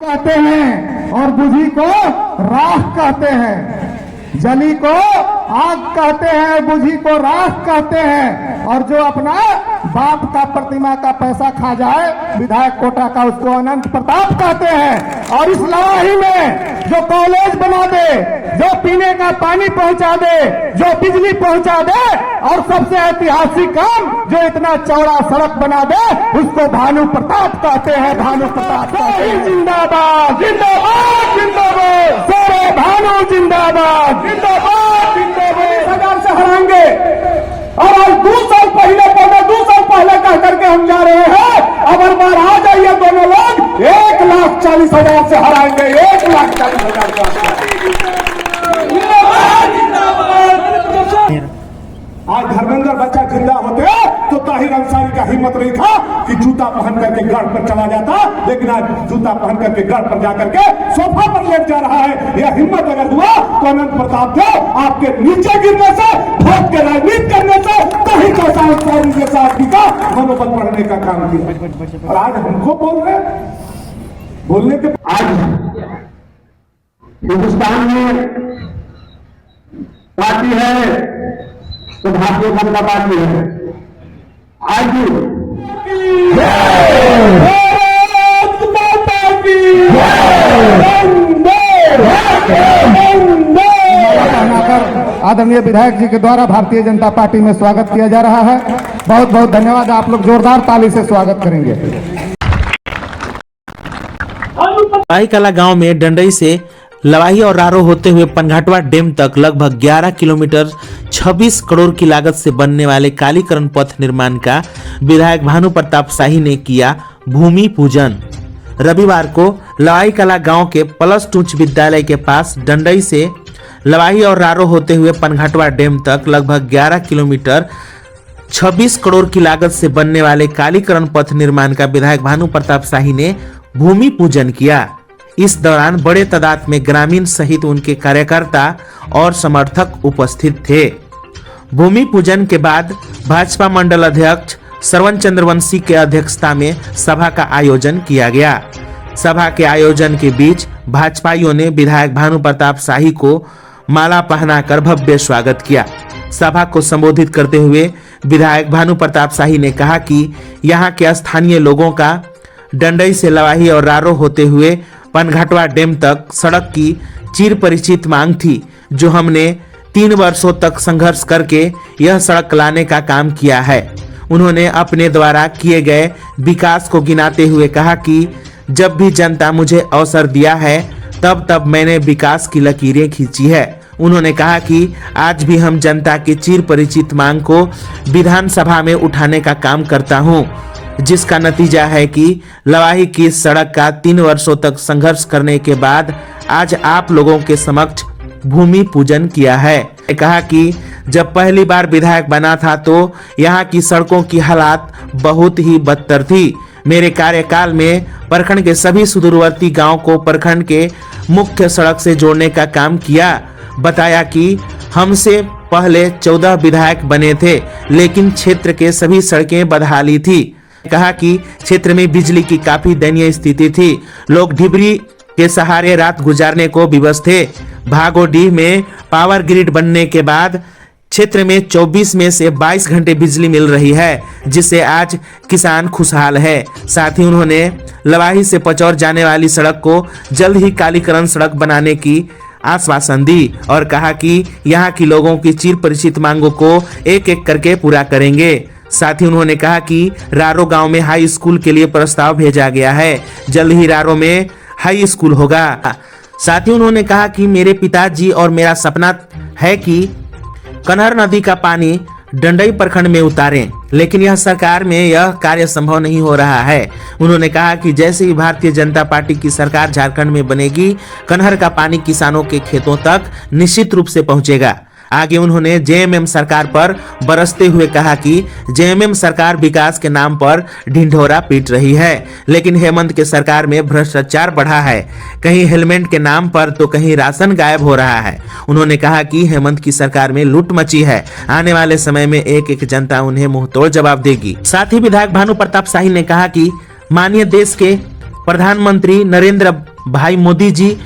कहते हैं और बुझी को राख कहते हैं, जली को आग कहते हैं, बुझी को राख कहते हैं। और जो अपना बाप का प्रतिमा का पैसा खा जाए विधायक कोटा का, उसको अनंत प्रताप कहते हैं। और इस लड़ाई में जो कॉलेज बना दे, जो पीने का पानी पहुंचा दे, जो बिजली पहुंचा दे, और सबसे ऐतिहासिक काम जो इतना चौड़ा सड़क बना दे, उसको भानु प्रताप कहते हैं। भानु प्रताप जिंदाबाद जिंदाबाद जिंदाबाद, सोरे भानु जिंदाबाद जिंदाबाद जिंदाबाद। सरकार से हराएंगे। और आज 2 साल पहले कह करके हम जा रहे हैं, अब हर बार आ जाइए दोनों लोग, 1,40,000 से हराएंगे। 1,40,000 आज धर्मेंद्र बच्चा जिंदा होते तो ताहिर अंसारी का हिम्मत नहीं था कि जूता पहन करके गढ़ पर चला जाता, लेकिन आज जूता पहन करके गढ़ पर जाकर के सोफा पर लेट जा रहा है। यह हिम्मत अगर हुआ तो अनंत प्रताप थे आपके नीचे गिरने से, भोग के राजनीति करने से, कहीं कैसा अंसारी जैसा आदमी का मनोबल बढ़ने का काम किया। और आज हमको बोल रहे, बोलने के आज हिंदुस्तान में पार्टी है तो भारतीय जनता पार्टी है। आज आदरणीय विधायक जी के द्वारा भारतीय जनता पार्टी में स्वागत किया जा रहा है। बहुत बहुत धन्यवाद। आप लोग जोरदार ताली से स्वागत करेंगे। लवाही गांव में डंडई से लवाही और रारो होते हुए पनघाटवा डैम तक लगभग 11 किलोमीटर 26 करोड़ की लागत से बनने वाले कालीकरण पथ निर्माण का विधायक भानु प्रताप शाही ने किया भूमि पूजन। रविवार को लवाही कला गांव के +2 उच्च विद्यालय के पास डंडई से लवाही और रारो होते हुए पनघाटवा डैम तक लगभग 11 किलोमीटर 26 करोड़ की लागत से बनने वाले कालीकरण पथ निर्माण का विधायक भानु प्रताप शाही ने भूमि पूजन किया। इस दौरान बड़े तादाद में ग्रामीण सहित उनके कार्यकर्ता और समर्थक उपस्थित थे। भूमि पूजन के बाद भाजपा मंडल अध्यक्ष श्रवण चंद्रवंशी के अध्यक्षता में सभा का आयोजन किया गया। सभा के आयोजन के बीच भाजपाइयों ने विधायक भानु प्रताप शाही को माला पहनाकर भव्य स्वागत किया। सभा को संबोधित करते हुए विधायक भानु प्रताप शाही ने कहा कि यहाँ के स्थानीय लोगों का डंडई से लवाही और रारो होते हुए पनघाटवा डैम तक सड़क की चिर परिचित मांग थी, जो हमने 3 वर्षों तक संघर्ष करके यह सड़क लाने का काम किया है। उन्होंने अपने द्वारा किए गए विकास को गिनाते हुए कहा कि जब भी जनता मुझे अवसर दिया है तब मैंने विकास की लकीरें खींची है। उन्होंने कहा कि आज भी हम जनता की चिर परिचित मांग को विधानसभा में उठाने का काम करता हूँ, जिसका नतीजा है कि लवाही की सड़क का 3 वर्षों तक संघर्ष करने के बाद आज आप लोगों के समक्ष भूमि पूजन किया है। कहा कि जब पहली बार विधायक बना था तो यहाँ की सड़कों की हालात बहुत ही बदतर थी। मेरे कार्यकाल में प्रखंड के सभी सुदूरवर्ती गांव को प्रखंड के मुख्य सड़क से जोड़ने का काम किया। बताया कि हमसे पहले 14 विधायक बने थे, लेकिन क्षेत्र के सभी सड़कें बदहाली थी। कहा कि क्षेत्र में बिजली की काफी दयनीय स्थिति थी। लोग ढिबरी के सहारे रात गुजारने को विवश थे। भागोडीह में पावर ग्रिड बनने के बाद क्षेत्र में 24 में से 22 घंटे बिजली मिल रही है, जिससे आज किसान खुशहाल है। साथ ही उन्होंने लवाही से पचौर जाने वाली सड़क को जल्द ही कालीकरण सड़क बनाने की आश्वासन दी और कहा कि यहाँ की लोगों की चिर परिचित मांगों को एक एक करके पूरा करेंगे। साथ ही उन्होंने कहा कि रारो गांव में हाई स्कूल के लिए प्रस्ताव भेजा गया है, जल्द ही रारो में हाई स्कूल होगा। साथ ही उन्होंने कहा कि मेरे पिताजी और मेरा सपना है कि कनहर नदी का पानी डंडई प्रखंड में उतारें, लेकिन यह सरकार में यह कार्य संभव नहीं हो रहा है। उन्होंने कहा कि जैसे ही भारतीय जनता पार्टी की सरकार झारखंड में बनेगी, कनहर का पानी किसानों के खेतों तक निश्चित रूप से पहुंचेगा। आगे उन्होंने जेएमएम सरकार पर बरसते हुए कहा कि जेएमएम सरकार विकास के नाम पर ढिंढोरा पीट रही है, लेकिन हेमंत के सरकार में भ्रष्टाचार बढ़ा है। कहीं हेलमेट के नाम पर तो कहीं राशन गायब हो रहा है। उन्होंने कहा कि हेमंत की सरकार में लूट मची है। आने वाले समय में एक एक जनता उन्हें मुंहतोड़ जवाब देगी। साथ ही विधायक भानु प्रताप शाही ने कहा कि माननीय देश के प्रधानमंत्री नरेंद्र भाई मोदी जी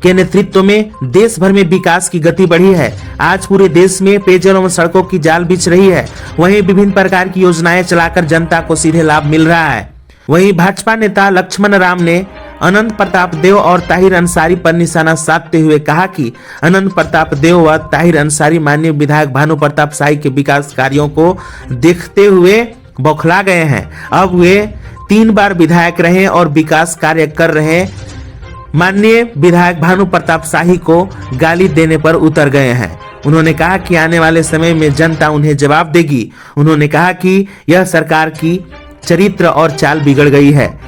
के नेतृत्व में देश भर में विकास की गति बढ़ी है। आज पूरे देश में पेयजल एवं सड़कों की जाल बिछ रही है। वहीं विभिन्न प्रकार की योजनाएं चलाकर जनता को सीधे लाभ मिल रहा है। वहीं भाजपा नेता लक्ष्मण राम ने अनंत प्रताप देव और ताहिर अंसारी पर निशाना साधते हुए कहा कि अनंत प्रताप देव व ताहिर अंसारी माननीय विधायक भानु प्रताप शाही के विकास कार्यों को देखते हुए बौखला गए हैं। अब वे 3 बार विधायक रहे और विकास कार्य कर रहे माननीय विधायक भानु प्रताप शाही को गाली देने पर उतर गए हैं। उन्होंने कहा कि आने वाले समय में जनता उन्हें जवाब देगी। उन्होंने कहा कि यह सरकार की चरित्र और चाल बिगड़ गई है,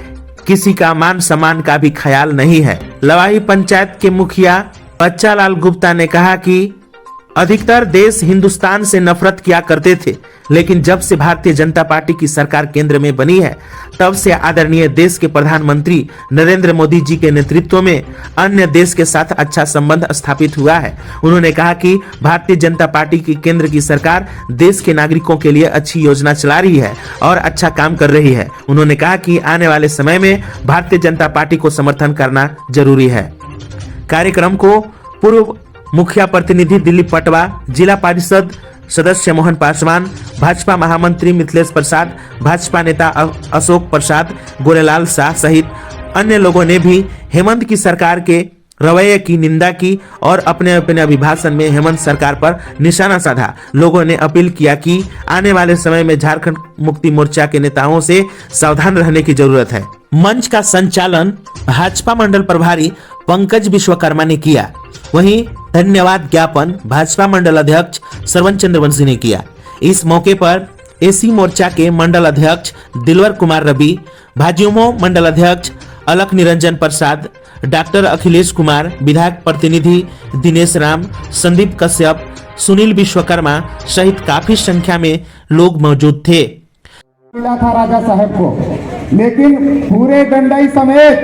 किसी का मान सम्मान का भी ख्याल नहीं है। लवाही पंचायत के मुखिया बच्चालाल गुप्ता ने कहा कि अधिकतर देश हिंदुस्तान से नफरत किया करते थे, लेकिन जब से भारतीय जनता पार्टी की सरकार केंद्र में बनी है तब से आदरणीय देश के प्रधानमंत्री नरेंद्र मोदी जी के नेतृत्व में अन्य देश के साथ अच्छा संबंध स्थापित हुआ है। उन्होंने कहा कि भारतीय जनता पार्टी की केंद्र की सरकार देश के नागरिकों के लिए अच्छी योजना चला रही है और अच्छा काम कर रही है। उन्होंने कहा कि आने वाले समय में भारतीय जनता पार्टी को समर्थन करना जरूरी है। कार्यक्रम को पूर्व मुखिया प्रतिनिधि दिलीप पटवा, जिला परिषद सदस्य मोहन पासवान, भाजपा महामंत्री मिथिलेश प्रसाद, भाजपा नेता अशोक प्रसाद, गोरेलाल शाह सहित अन्य लोगों ने भी हेमंत की सरकार के रवैये की निंदा की और अपने अपने अभिभाषण में हेमंत सरकार पर निशाना साधा। लोगों ने अपील किया कि आने वाले समय में झारखंड मुक्ति मोर्चा के नेताओं से सावधान रहने की जरूरत है। मंच का संचालन भाजपा मंडल प्रभारी पंकज विश्वकर्मा ने किया। वहीं धन्यवाद ज्ञापन भाजपा मंडल अध्यक्ष श्रवण चंद्रवंशी ने किया। इस मौके पर एसी मोर्चा के मंडल अध्यक्ष दिलवर कुमार रवि, भाजयुमो मंडल अध्यक्ष अलख निरंजन प्रसाद, डॉक्टर अखिलेश कुमार, विधायक प्रतिनिधि दिनेश राम, संदीप कश्यप, सुनील विश्वकर्मा सहित काफी संख्या में लोग मौजूद थे। मिला था राजा साहब को, लेकिन पूरे डंडई समेत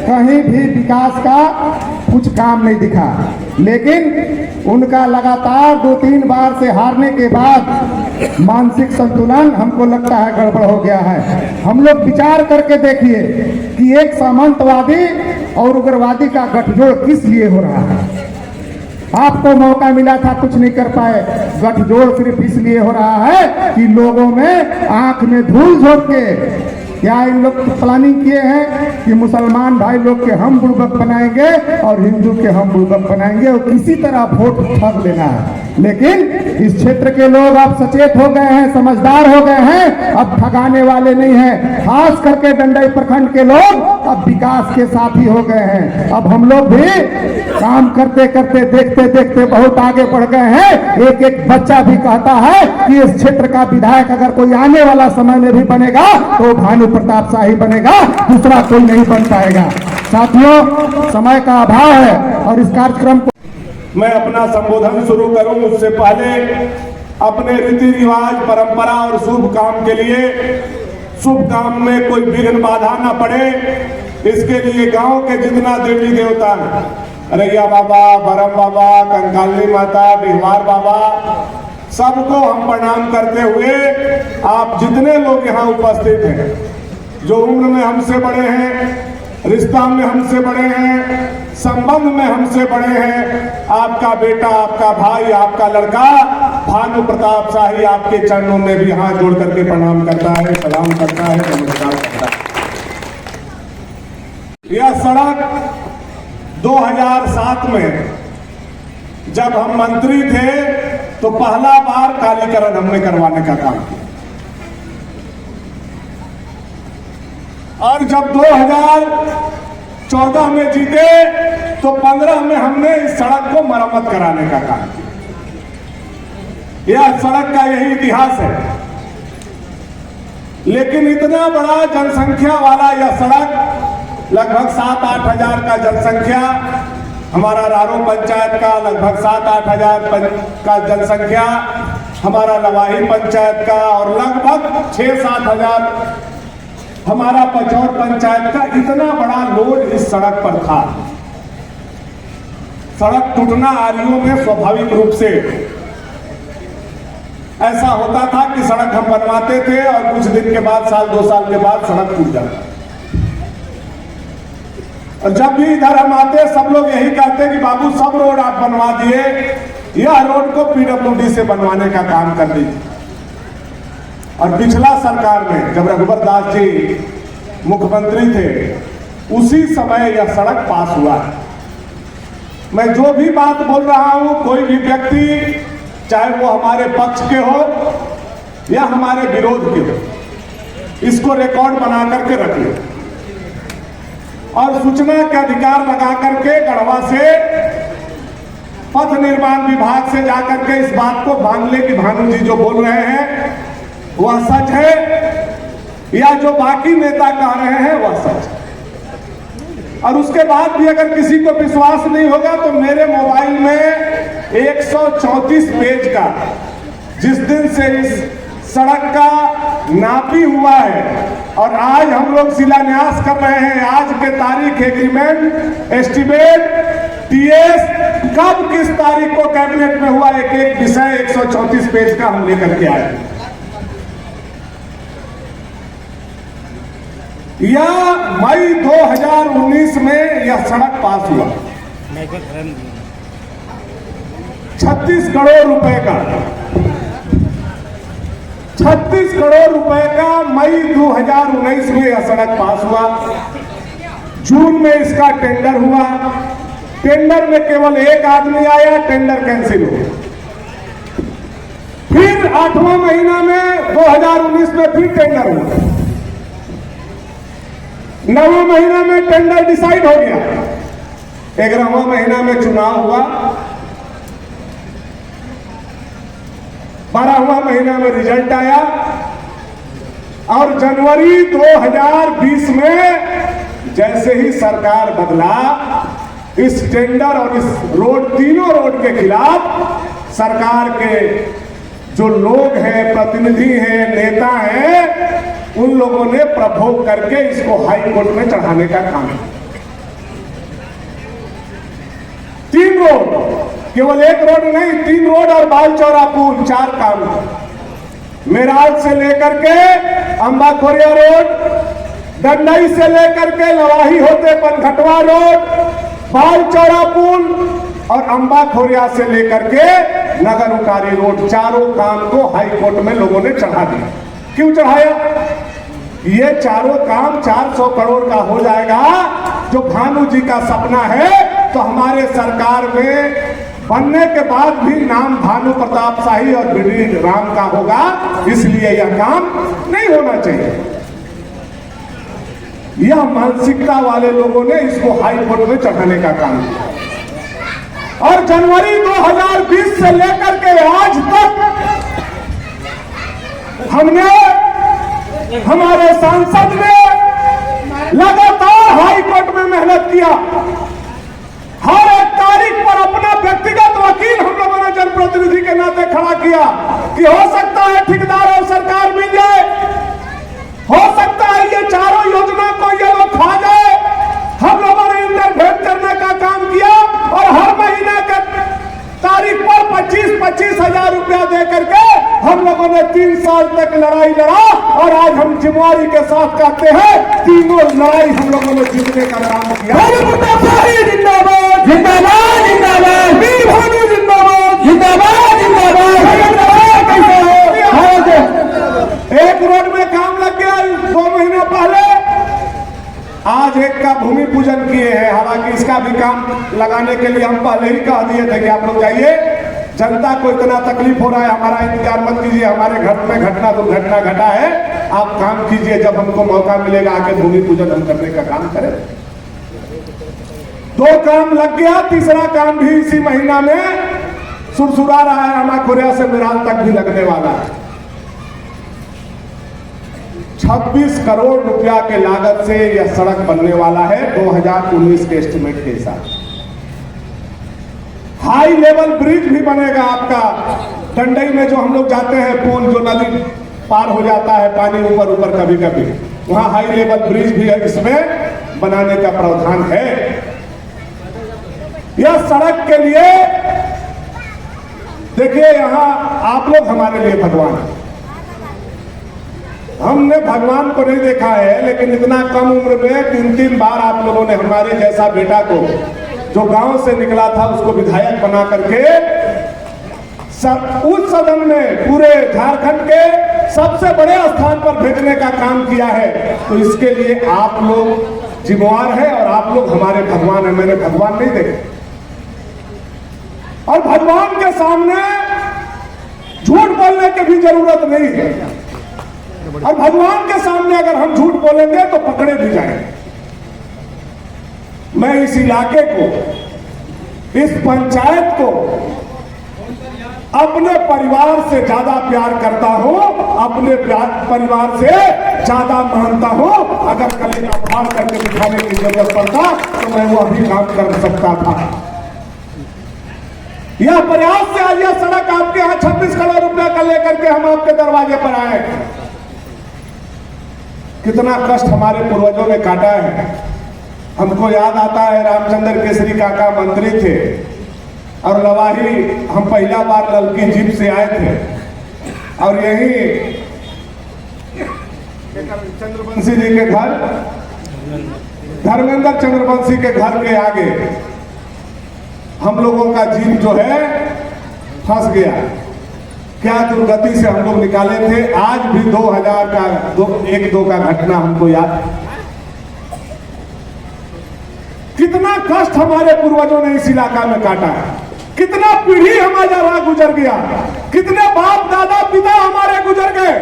कहीं भी विकास का कुछ काम नहीं दिखा। लेकिन उनका लगातार 2-3 बार से हारने के बाद मानसिक संतुलन हमको लगता है गड़बड़ हो गया है। हम लोग विचार करके देखिए कि एक सामंतवादी और उग्रवादी का गठजोड़ किस लिए हो रहा है। आपको मौका मिला था, कुछ नहीं कर पाए। गठजोड़ सिर्फ इसलिए हो रहा है कि लोगों में आंख में धूल झोंक के क्या इन लोग प्लानिंग किए हैं कि मुसलमान भाई लोग के हम बुड़बक बनाएंगे और हिंदू के हम बुड़बक बनाएंगे और किसी तरह वोट ठग लेना है। लेकिन इस क्षेत्र के लोग अब सचेत हो गए हैं, समझदार हो गए हैं, अब ठगाने वाले नहीं हैं। खास करके डंडई प्रखंड के लोग अब विकास के साथी हो गए हैं। अब हम लोग भी काम करते करते देखते देखते बहुत आगे बढ़ गए हैं। एक एक बच्चा भी कहता है कि इस क्षेत्र का विधायक अगर कोई आने वाला समय में भी बनेगा तो भानु प्रताप शाही बनेगा, दूसरा कोई नहीं बन पाएगा। साथियों, समय का अभाव है और इस कार्यक्रम को मैं अपना संबोधन शुरू करूं उससे पहले अपने रीति रिवाज, परंपरा और शुभ काम के लिए, शुभ काम में कोई विघ्न बाधा न पड़े, इसके लिए गांव के जितना देवी देवता रैया बाबा, बरम बाबा, कंकाली माता, बिहवार बाबा, सबको हम प्रणाम करते हुए आप जितने लोग यहाँ उपस्थित हैं, जो उम्र में हमसे बड़े हैं, रिश्ता में हमसे बड़े हैं, संबंध में हमसे बड़े हैं, आपका बेटा, आपका भाई, आपका लड़का भानु प्रताप शाही आपके चरणों में भी हाथ जोड़ करके प्रणाम करता है, सलाम करता है, नमस्कार करता है। यह सड़क 2007 में जब हम मंत्री थे तो पहला बार कालीकरण हमने करवाने का काम किया और जब 2014 में जीते तो 15 में हमने इस सड़क को मरम्मत कराने का काम किया। यह सड़क का यही इतिहास है। लेकिन इतना बड़ा जनसंख्या वाला यह सड़क, लगभग 7-8 हजार का जनसंख्या, हमारा रारो पंचायत का लगभग 7-8 हजार का जनसंख्या, हमारा लवाही पंचायत का और लगभग 6-7 हजार हमारा पचौर पंचायत का, इतना बड़ा लोड इस सड़क पर था। सड़क टूटना आरियों में स्वाभाविक रूप से ऐसा होता था कि सड़क हम बनवाते थे और कुछ दिन के बाद, 1-2 साल के बाद सड़क टूट जाती। और जब भी इधर हम आते सब लोग यही कहते हैं कि बाबू सब रोड आप बनवा दिए, यह रोड को पीडब्ल्यूडी से बनवाने का काम कर दीजिए। और पिछला सरकार में जब रघुवर दास जी मुख्यमंत्री थे, उसी समय यह सड़क पास हुआ है। मैं जो भी बात बोल रहा हूं, कोई भी व्यक्ति चाहे वो हमारे पक्ष के हो या हमारे विरोध के हो, इसको रिकॉर्ड बना करके रख लो और सूचना के अधिकार लगा करके गढ़वा से पथ निर्माण विभाग से जाकर के इस बात को बांध ले कि भानु जी जो बोल रहे हैं वह सच है या जो बाकी नेता कह रहे हैं वह सच है। और उसके बाद भी अगर किसी को विश्वास नहीं होगा तो मेरे मोबाइल में 134 पेज का, जिस दिन से इस सड़क का नापी हुआ है और आज हम लोग शिलान्यास कर रहे हैं, आज के तारीख एग्रीमेंट, एस्टिमेट, टीएस कब किस तारीख को कैबिनेट में हुआ, एक एक विषय 134 पेज का हम लेकर के आए। यह मई 2019 में यह सड़क पास हुआ, 36 करोड़ रुपए का, 36 करोड़ रुपए का मई 2019 में यह सड़क पास हुआ। जून में इसका टेंडर हुआ, टेंडर में केवल एक आदमी आया, टेंडर कैंसिल हो गया। फिर 8वां महीना में 2019 में फिर टेंडर हुआ, 9वां महीना में टेंडर डिसाइड हो गया, 11वां महीना में चुनाव हुआ, 12वां महीना में रिजल्ट आया और जनवरी 2020 में जैसे ही सरकार बदला, इस टेंडर और इस रोड, तीनों रोड के खिलाफ सरकार के जो लोग हैं, प्रतिनिधि हैं, नेता हैं, उन लोगों ने प्रभोग करके इसको हाई कोर्ट में चढ़ाने का काम किया। 3 रोड, केवल एक रोड नहीं, 3 रोड और बाल चौरा पुल, 4 काम। मेराज से लेकर के अंबा खोरिया रोड, डंडई से लेकर के लवाही होते पनघटवा रोड, बाल चौरा पुल और अंबा खोरिया से लेकर के नगर उकारी रोड, चारों काम को हाई कोर्ट में लोगों ने चढ़ा दिया। क्यों चढ़ाया? ये चारों काम 400 करोड़ का हो जाएगा, जो भानु जी का सपना है। तो हमारे सरकार में बनने के बाद भी नाम भानु प्रताप शाही और बिडी राम का होगा, इसलिए यह काम नहीं होना चाहिए। यह मानसिकता वाले लोगों ने इसको हाई कोर्ट में चढ़ाने का काम किया और जनवरी 2020 से लेकर के आज तक हमने, हमारे सांसद ने लगातार हाई कोर्ट में मेहनत किया। हर एक तारीख पर अपना व्यक्तिगत वकील हम लोगों ने जनप्रतिनिधि के नाते खड़ा किया कि हो सकता है ठेकेदार और सरकार मिल जाए, हो सकता है ये चारों योजना को ये लोग खा जाए। हम लोगों ने इंटरवेंट करने का काम किया और हर महीने के तारीख पर 25-25 हजार रुपया दे करके हम लोगों ने 3 साल तक लड़ाई लड़ा और आज हम जिम्मेवारी के साथ कहते हैं तीनों लड़ाई हम लोगों ने जीतने का काम किया। जिंदाबाद जिंदाबाद जिंदाबाद, वीर भानु जिंदाबाद जिंदाबाद जिंदाबाद। एक रोड में काम लग गया 2 महीने पहले, आज एक का भूमि पूजन किए हैं। हालांकि इसका भी काम लगाने के लिए हम पहले ही कह दिए थे कि आप लोग जाइए, जनता को इतना तकलीफ हो रहा है, हमारा इंतजार मत कीजिए, हमारे घर में घटना दुर्घटना घटा है, आप काम कीजिए, जब हमको मौका मिलेगा आके भूमि पूजन हम करने का काम करें। 2 काम लग गया, तीसरा काम भी इसी महीना में सुरसुरा रहा है, अम्बा खोरिया से मेराज तक भी लगने वाला है। 26 करोड़ रुपया के लागत से यह सड़क बनने वाला है 2019 के एस्टिमेट के हिसाब से। हाई लेवल ब्रिज भी बनेगा आपका डंडई में, जो हम लोग जाते हैं पुल, जो नदी पार हो जाता है पानी ऊपर ऊपर कभी कभी, वहां हाई लेवल ब्रिज भी है, इसमें बनाने का प्रावधान है। यह सड़क के लिए देखिए, यहां आप लोग हमारे लिए भगवान हैं। हमने भगवान को नहीं देखा है, लेकिन इतना कम उम्र में 3-3 बार आप लोगों ने हमारे जैसा बेटा को, जो गांव से निकला था, उसको विधायक बना करके उस सदन में पूरे झारखंड के सबसे बड़े स्थान पर भेजने का काम किया है। तो इसके लिए आप लोग जिम्मेवार हैं और आप लोग हमारे भगवान हैं। मैंने भगवान नहीं देखे, और भगवान के सामने झूठ बोलने की भी जरूरत नहीं है। और भगवान के सामने अगर हम झूठ बोलेंगे तो पकड़े भी जाएंगे। मैं इस इलाके को, इस पंचायत को अपने परिवार से ज्यादा प्यार करता हूं, अपने परिवार से ज्यादा मानता हूं। अगर कभी आभार करके दिखाने की जरूरत पड़ता तो मैं वो अभी काम कर सकता था। यह प्रयास से आज यह सड़क आपके यहां 26 करोड़ रुपए का लेकर के हम आपके दरवाजे पर आए। कितना कष्ट हमारे पूर्वजों ने काटा है। हमको याद आता है रामचंद्र केसरी काका मंत्री थे और लवाही हम पहला बार ललकी जीप से आए थे, और यही चंद्रवंशी जी के घर, धर्मेंद्र चंद्रवंशी के घर के आगे हम लोगों का जीप जो है फंस गया। क्या दुर्गति से हम लोग निकाले थे। आज भी 2000 का 1-2 का घटना हमको याद है। कितना कष्ट हमारे पूर्वजों ने इस इलाका में काटा है, कितना पीढ़ी हमारा वहां गुजर गया, कितने बाप दादा पिता हमारे गुजर गए,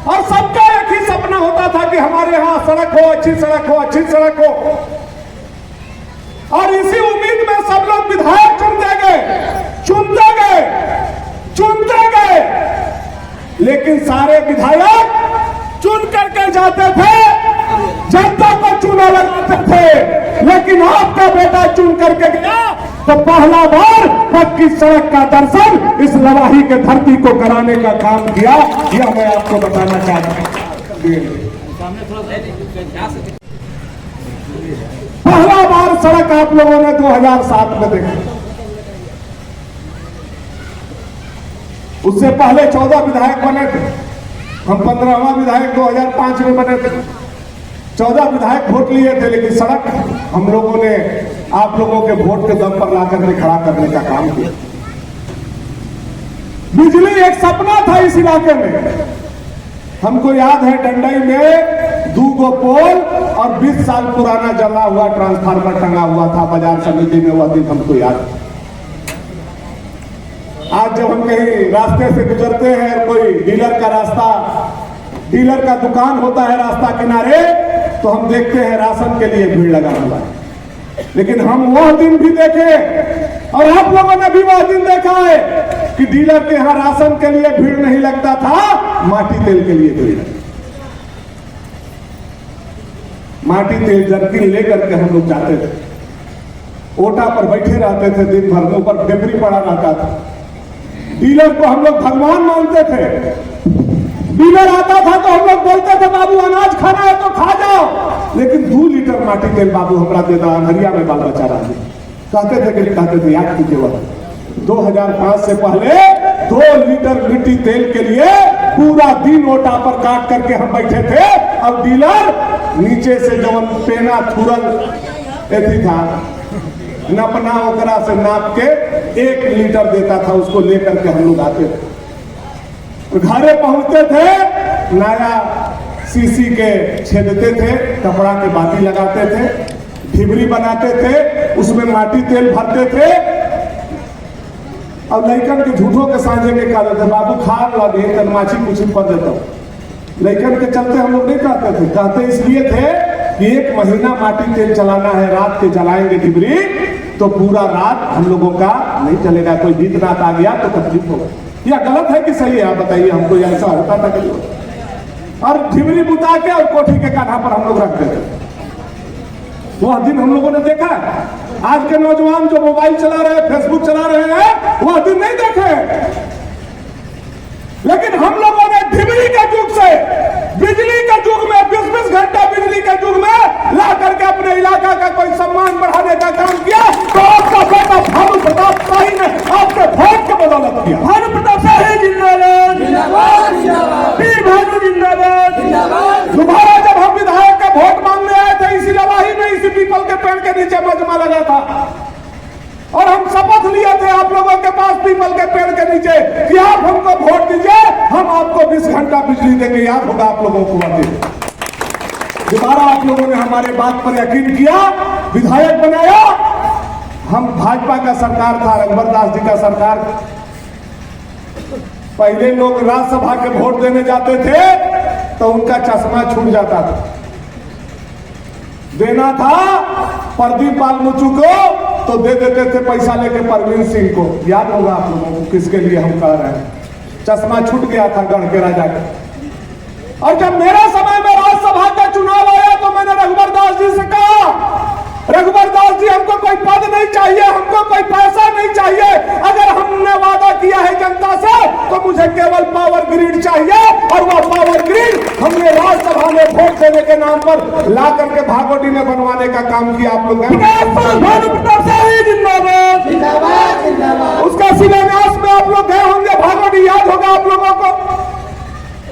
और सबका एक ही सपना होता था कि हमारे यहाँ सड़क हो, अच्छी सड़क हो, अच्छी सड़क हो। और इसी उम्मीद में सब लोग विधायक चुनते गए, लेकिन सारे विधायक चुन करके जाते थे, जनता को चुना लगाते थे। लेकिन आपका बेटा चुन करके गया तो पहला बार पक्की सड़क का दर्शन इस लवाही के धरती को कराने का काम किया। यह मैं आपको बताना चाहता हूं। पहला बार सड़क आप लोगों ने 2007 में देखा। उससे पहले 14 विधायक बने थे। हम 15वां विधायक 2005 में बने थे। 14 विधायक वोट लिए थे, लेकिन सड़क हम लोगों ने आप लोगों के वोट के दम पर लाकर के खड़ा करने का काम किया। बिजली एक सपना था इस इलाके में। हमको याद है डंडई में 2 पोल और 20 साल पुराना जला हुआ ट्रांसफार्मर टंगा हुआ था बाजार समिति में। वह दिन हमको याद है। आज जब हम कहीं रास्ते से गुजरते हैं, कोई डीलर का दुकान होता है रास्ता किनारे, तो हम देखते हैं राशन के लिए भीड़ लगा हुआ है। लेकिन हम वह दिन भी देखे, और आप लोगों ने भी वह दिन देखा है कि डीलर के यहां राशन के लिए भीड़ नहीं लगता था, माटी तेल के लिए भीड़ लगती। माटी तेल जर्किन लेकर के हम लोग जाते थे, ओटा पर बैठे रहते थे, दिन भर मुंह पर फेफड़ी पड़ा रहता था। डीलर को हम लोग भगवान मानते थे। डीलर आता था तो हम लोग बोलते थे बाबू अनाज खाना है तो खा जाओ, लेकिन 2 लीटर माटी तेल बाबू हमरा दे दो, अनहरिया में बाल बचा रहा है। कहते थे याद कीजिए, वह 2005 से पहले 2 लीटर मिट्टी तेल के लिए पूरा दिन ओटा पर काट करके हम बैठे थे, और डीलर नीचे से जब पेना थुरल एथी था नपना, ओकरा से नाप के 1 लीटर देता था, उसको लेकर के हम लोग आते थे। घरे पहुंचते थे, नया सीसी के छेदते थे, कपड़ा के बाती लगाते थे, ढिबरी बनाते थे, उसमें माटी तेल भरते थे, और लड़कन के झूठों के सांझे के कहते थे बाबू खा लगे तनमाची कुछ पर देता हूं। लड़कन के चलते हम लोग नहीं कहते थे, कहते इसलिए थे कि 1 महीना माटी तेल चलाना है, रात के जलाएंगे ढिबरी तो पूरा रात हम लोगों का नहीं चलेगा। कोई गीत नात आ गया तो तकलीफ होगा। यह गलत है कि सही है, आप बताइए हमको। ऐसा होता था कि और ढिबरी बुता के और कोठी के कान्हा पर हम लोग रखते थे। वह दिन हम लोगों ने देखा। आज के नौजवान जो मोबाइल चला रहे हैं, फेसबुक चला रहे हैं, वह दिन नहीं देखे। लेकिन हम लोगों ने ढिबरी के युग से बिजली के युग में 20-20 घंटा बिजली के युग में ला करके अपने इलाका का कोई सम्मान बढ़ाने का काम किया। तो आपका बेटा भानु प्रताप शाही ने आपके वोट के बदौलत किया। भानु प्रताप शाही जिंदाबाद, जिंदाबाद, जिंदाबाद, भानु जिंदाबाद। और हम शपथ लिए थे आप लोगों के पास पीपल के पेड़ के नीचे कि आप हमको वोट दीजिए, हम आपको 20 घंटा बिजली देंगे। याद होगा आप लोगों को। दोबारा आप लोगों ने हमारे बात पर यकीन किया, विधायक बनाया। हम भाजपा का सरकार था, रघुवर दास जी का सरकार। पहले लोग राज्यसभा के वोट देने जाते थे तो उनका चश्मा छूट जाता था। देना था प्रदीप बालमुचू को तो दे देते थे पैसा लेके परवीन सिंह को। याद होगा आप लोगों को किसके लिए हम कह रहे हैं। चश्मा छूट गया था गढ़ के राजा का। और जब मेरा समय में राज्यसभा का चुनाव आया तो मैंने रघुवर दास जी से कहा, रघुवर दास जी हमको कोई पद नहीं चाहिए, हमको कोई पैसा नहीं चाहिए। अगर हमने वादा किया है जनता से तो मुझे केवल पावर ग्रिड चाहिए। और वह पावर ग्रिड हमने राज्यसभा में वोट देने के नाम पर ला करके भागोटी में बनवाने का काम किया। आप लोग उसका शिलान्यास में आप लोग गए होंगे भागोटी। याद होगा आप लोगों को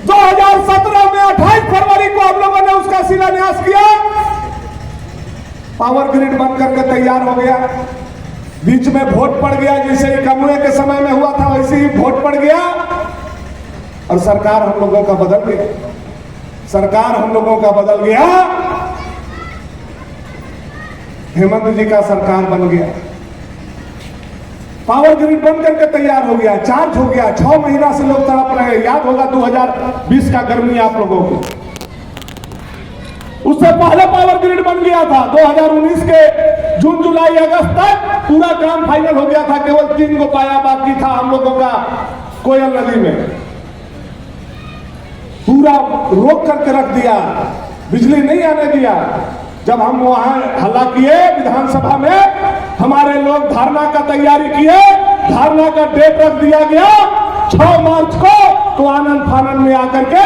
2017 में 28 फरवरी को आप लोगों ने उसका शिलान्यास किया। पावर ग्रिड बन करके तैयार हो गया। बीच में वोट पड़ गया, जैसे ही कमुए के समय में हुआ था वैसे ही वोट पड़ गया और सरकार हम लोगों का बदल गया। सरकार हम लोगों का बदल गया। हेमंत जी का सरकार बन गया। पावर ग्रिड बन करके तैयार हो गया, चार्ज हो गया। 6 महीना से लोग तड़प रहे हैं। याद होगा 2020 का गर्मी आप लोगों को। उससे पहले पावर ग्रिड बन गया था। 2019 के जून जुलाई अगस्त तक पूरा काम फाइनल हो गया था। केवल 3 को पाया बाकी था हम लोगों का कोयल नदी में। पूरा रोक करके रख दिया, बिजली नहीं आने दिया। जब हम वहां हल्ला किए विधानसभा में, हमारे लोग धरना का तैयारी किए। धरना का डेट रख दिया गया 6 मार्च को। तो आनंद फानंद में आकर के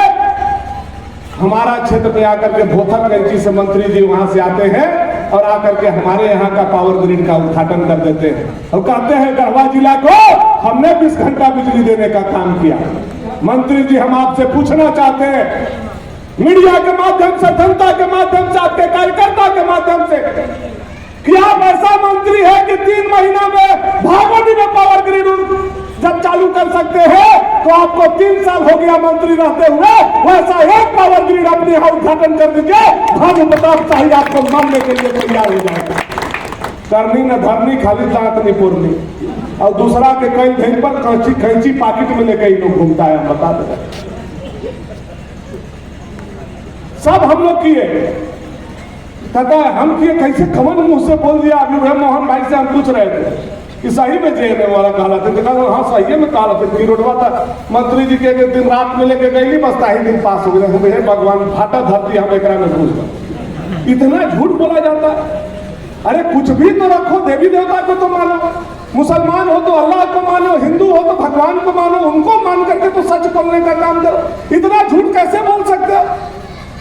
हमारा क्षेत्र में आकर के भोथर कैंची से मंत्री जी वहां से आते हैं और आकर के हमारे यहाँ का पावर ग्रिड का उद्घाटन कर देते हैं और कहते हैं गढ़वा जिला को हमने 20 घंटा बिजली देने का काम किया। मंत्री जी हम आपसे पूछना चाहते हैं, मीडिया के माध्यम से, जनता के माध्यम से, आपके कार्यकर्ता के माध्यम से, कि आप ऐसा मंत्री है कि 3 महीना में भागोटी में पावर ग्रिड जब चालू कर सकते हो तो आपको 3 साल हो गया मंत्री रहते हुए, वैसा एक पावर ग्रिड अपने यहाँ उद्घाटन कर दीजिए। भानु प्रताप शाही आपको मानने के लिए तैयार हो जाएगा। करनी न धरनी खाली दांत नहीं पुरनी। और दूसरा के कई दिन पर कैंची पाकिट में लेकर लोग घूमता है। बता दे सब हम लोग किए। कहता है हम किए कैसे, कमन मुंह से बोल दिया। अभी वह मोहन भाई से हम पूछ रहे थे कि सही में जेने वाला कहला थे। हाँ सही में कहला थे। रोडवा था मंत्री जी के दिन रात में लेके गई, बस ही दिन पास हो गए। भगवान फाटा धरती हम एक में घूस। इतना झूठ बोला जाता है। अरे कुछ भी तो रखो, देवी देवता को तो मानो, मुसलमान हो तो अल्लाह को मानो, हिंदू हो तो भगवान को मानो, उनको मान करके तो सच बोलने का काम करो। इतना झूठ कैसे बोल सकते हो?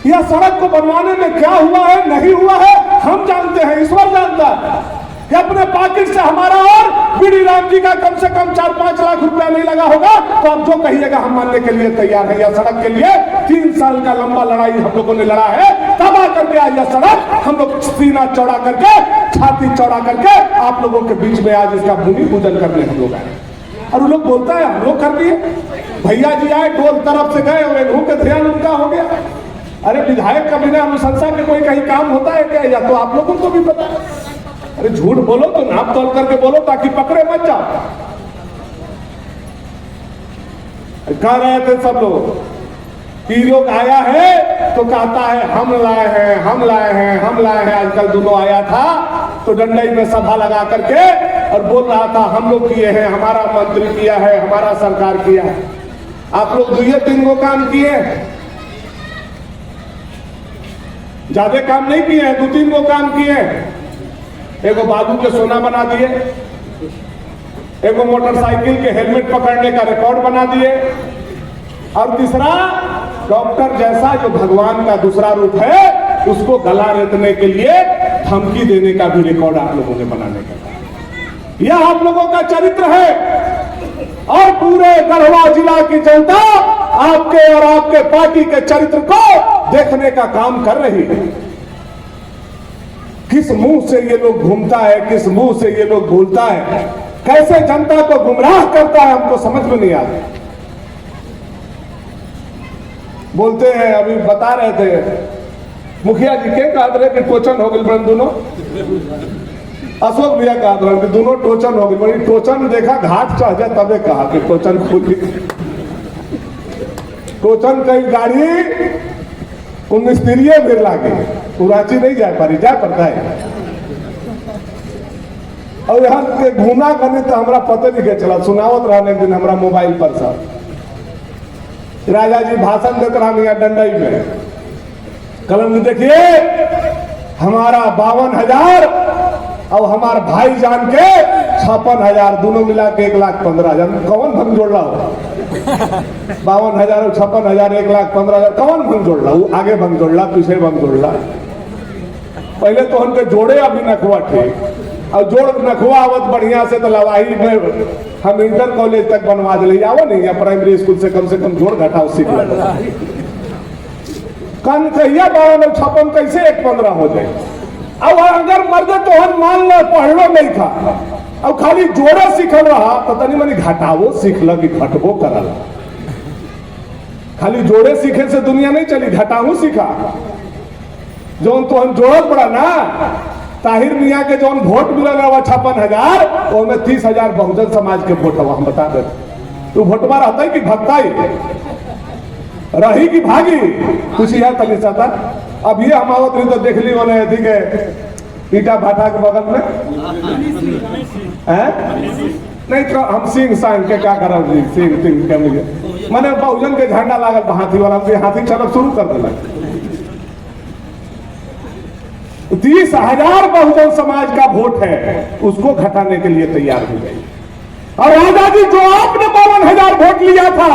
यह सड़क को बनवाने में क्या हुआ है नहीं हुआ है हम जानते हैं, ईश्वर जानता है। कि अपने पॉकेट से हमारा और बीडी राम जी का कम से कम 4-5 लाख रुपया नहीं लगा होगा तो आप जो कहिएगा हम मानने के लिए तैयार है। यह सड़क के लिए 3 साल का लंबा लड़ाई हम लोगों ने लड़ा है। तब आकर के आज यह सड़क हम लोग सीना चौड़ा करके, छाती चौड़ा करके आप लोगों के बीच में आज इसका भूमि पूजन करने हम लोग आए। और वो लोग बोलता है हम लोग कर दिए। भैया जी आए, डोल तरफ से गए और मुंह के ध्यान उनका हो गया। अरे विधायक का बिना अनुशंसा के कोई कहीं काम होता है क्या? या तो आप लोगों को भी पता है। अरे झूठ बोलो तो नाप तोल करके बोलो ताकि पकड़े मत जाओ। कह रहे थे सब लोग कि लोग आया है तो कहता है हम लाए हैं, हम लाए हैं, हम लाए हैं। आजकल दोनों आया था तो डंडई में सभा लगा करके और बोल रहा था हम लोग किए हैं, हमारा मंत्री किया है, हमारा सरकार किया है। आप लोग 2-3 गो काम किए, ज्यादा काम नहीं किए हैं, 2-3 गो काम किए। एगो बालू के सोना बना दिए, एगो मोटरसाइकिल के हेलमेट पकड़ने का रिकॉर्ड बना दिए, और तीसरा डॉक्टर जैसा जो भगवान का दूसरा रूप है उसको गला रेतने के लिए धमकी देने का भी रिकॉर्ड आप लोगों ने बनाने का। यह आप लोगों का चरित्र है और पूरे गढ़वा जिला की जनता आपके और आपके पार्टी के चरित्र को देखने का काम कर रही है। किस मुंह से ये लोग घूमता है, किस मुंह से ये लोग बोलता है, कैसे जनता को गुमराह करता है, हमको समझ में नहीं आता। बोलते हैं, अभी बता रहे थे मुखिया जी के कहा रहे कि टोचन हो गई बड़े दोनों, अशोक भैया कहा रहे कि दोनों टोचन हो गई बड़ी। टोचन देखा घाट चढ़ जाए तबे कहा कि टोचन खुली। टोचन कई गाड़ी मिस्त्रिये फिर लागे, रांची नहीं जा पा रही, जा पड़ता है। और यहाँ के घूमा करने तो हमारा पता नहीं क्या चला, सुनावत रहने दिन हमारा मोबाइल पर सब राजा जी भाषण देते रहा यहाँ डंडई में, कलम देखिए हमारा 52,000 और हमारे भाई जान के 56,000, दोनों मिला के 1,15,000। कौन भंग जोड़ रहा हो? 52,000 और 56,000, 1,15,000 कौन भंग जोड़ रहा? वो आगे भंग जोड़ रहा, पीछे भंग जोड़ रहा। पहले तो उनके जोड़े अभी नखुआ थे, और जोड़ नखुआ आवत बढ़िया से तो लवाही में हम इंटर कॉलेज तक बनवा दिले। आओ नहीं या प्राइमरी स्कूल से कम जोड़ घटाओ सीख लो। कन कहिया 52 और 56 कैसे 1,15 हो जाए? अब अगर मर्द तो हम मान लो पढ़लो नहीं था, अब खाली जोड़ा सीखल रहा तो तनी मनी घटावो सीख ल कि घटबो करल। खाली जोड़े सीखे से दुनिया नहीं चली, घटाऊ सीखा। जो तो हम जोड़त पड़ा ना, ताहिर मियाँ के जो वोट मिलल रहा 56,000, उसमें 30,000 बहुजन समाज के वोट हम बता दे। तू वोटवा रहता है कि भगता रही कि भागी कुछ यह तनी चाहता। अब ये हम आवत रही तो देख ली बोले ठीक है ईटा भाटा के बगल में नहीं तो हम सिंह सांग के क्या कर सिंह के मिले मैंने बहुजन के झंडा लागल हाथी वाला, हाथी चलब शुरू कर दिला। 30,000 बहुजन समाज का वोट है, उसको घटाने के लिए तैयार हो गई। और राजा जी जो आपने 52,000 वोट लिया था,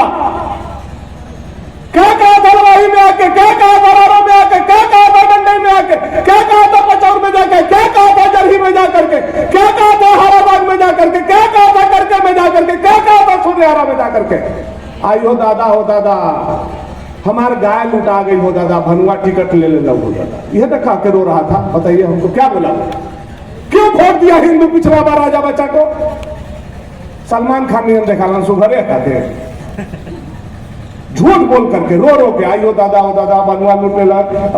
क्या कहा था लवाही में आके, क्या कहा था रारो में आके, क्या कहा था मंडई में आके, क्या कहा था पचौर में जाकर, क्या कहा था जरही में जाकर के, क्या कहा था हाराबाग में जाकर के, क्या कहा था करके में जाकर के, क्या कहा था सुनियारा में जाकर के। आई हो दादा हमारे गाय लुटा गई हो दादा, भनुआ टिकट ले लेना हो दादा। यह देखा के रो रहा था, बताइए हमको क्या बोला, क्यों वोट दिया हिंदू पिछड़ा बा राजा बच्चा को? सलमान खान ने देखा सुघरे कहते हैं, झूठ बोल करके रो के आई हो दादा भनुआ लूट ले